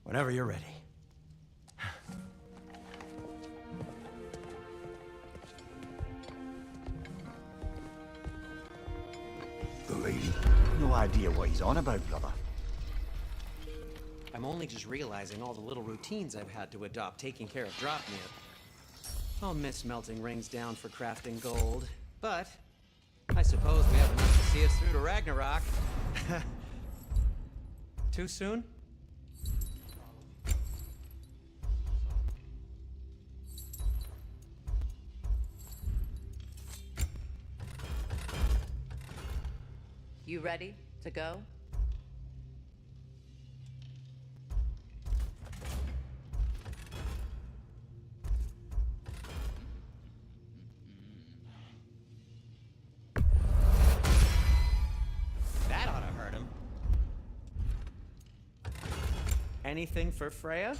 Whenever you're ready. The lady? No idea what he's on about, brother. I'm only just realizing all the little routines I've had to adopt taking care of Dropnir. I'll miss melting rings down for crafting gold, but I suppose we have enough to see us through to Ragnarok. Too soon? You ready to go? That ought anything for Freya?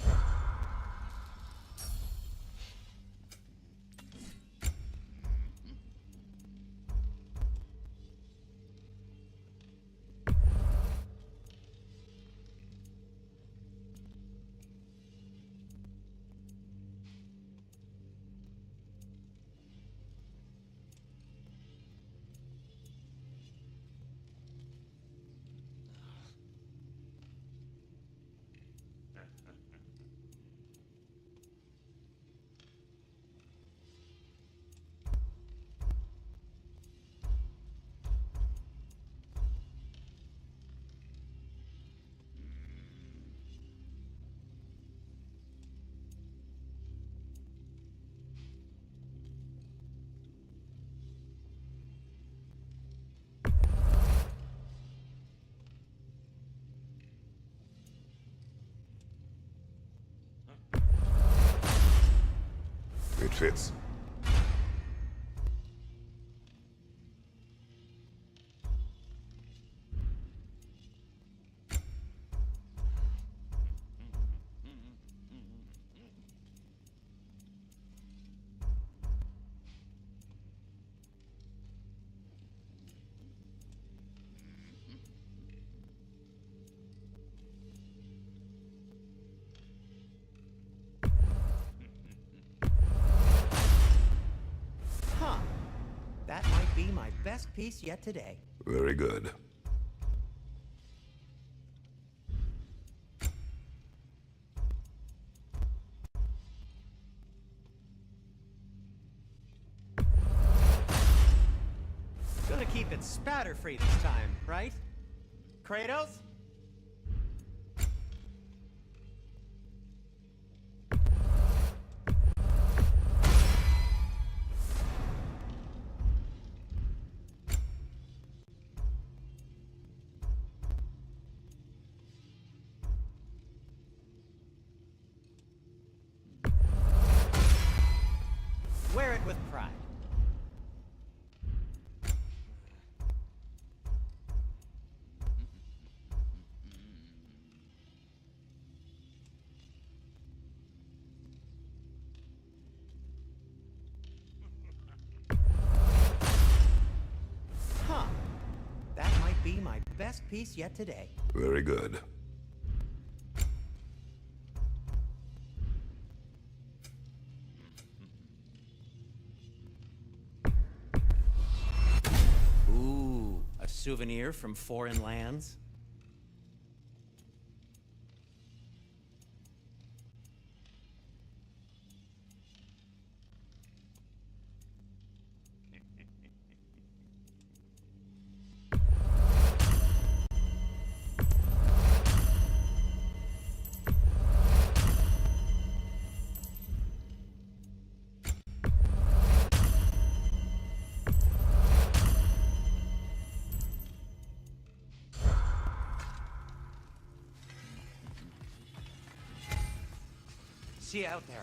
It fits. Huh. That might be my best piece yet today. Very good. Gonna keep it spatter-free this time, right? Kratos? Wear it with pride. Huh. That might be my best piece yet today. Very good. Ooh, a souvenir from foreign lands? See you out there.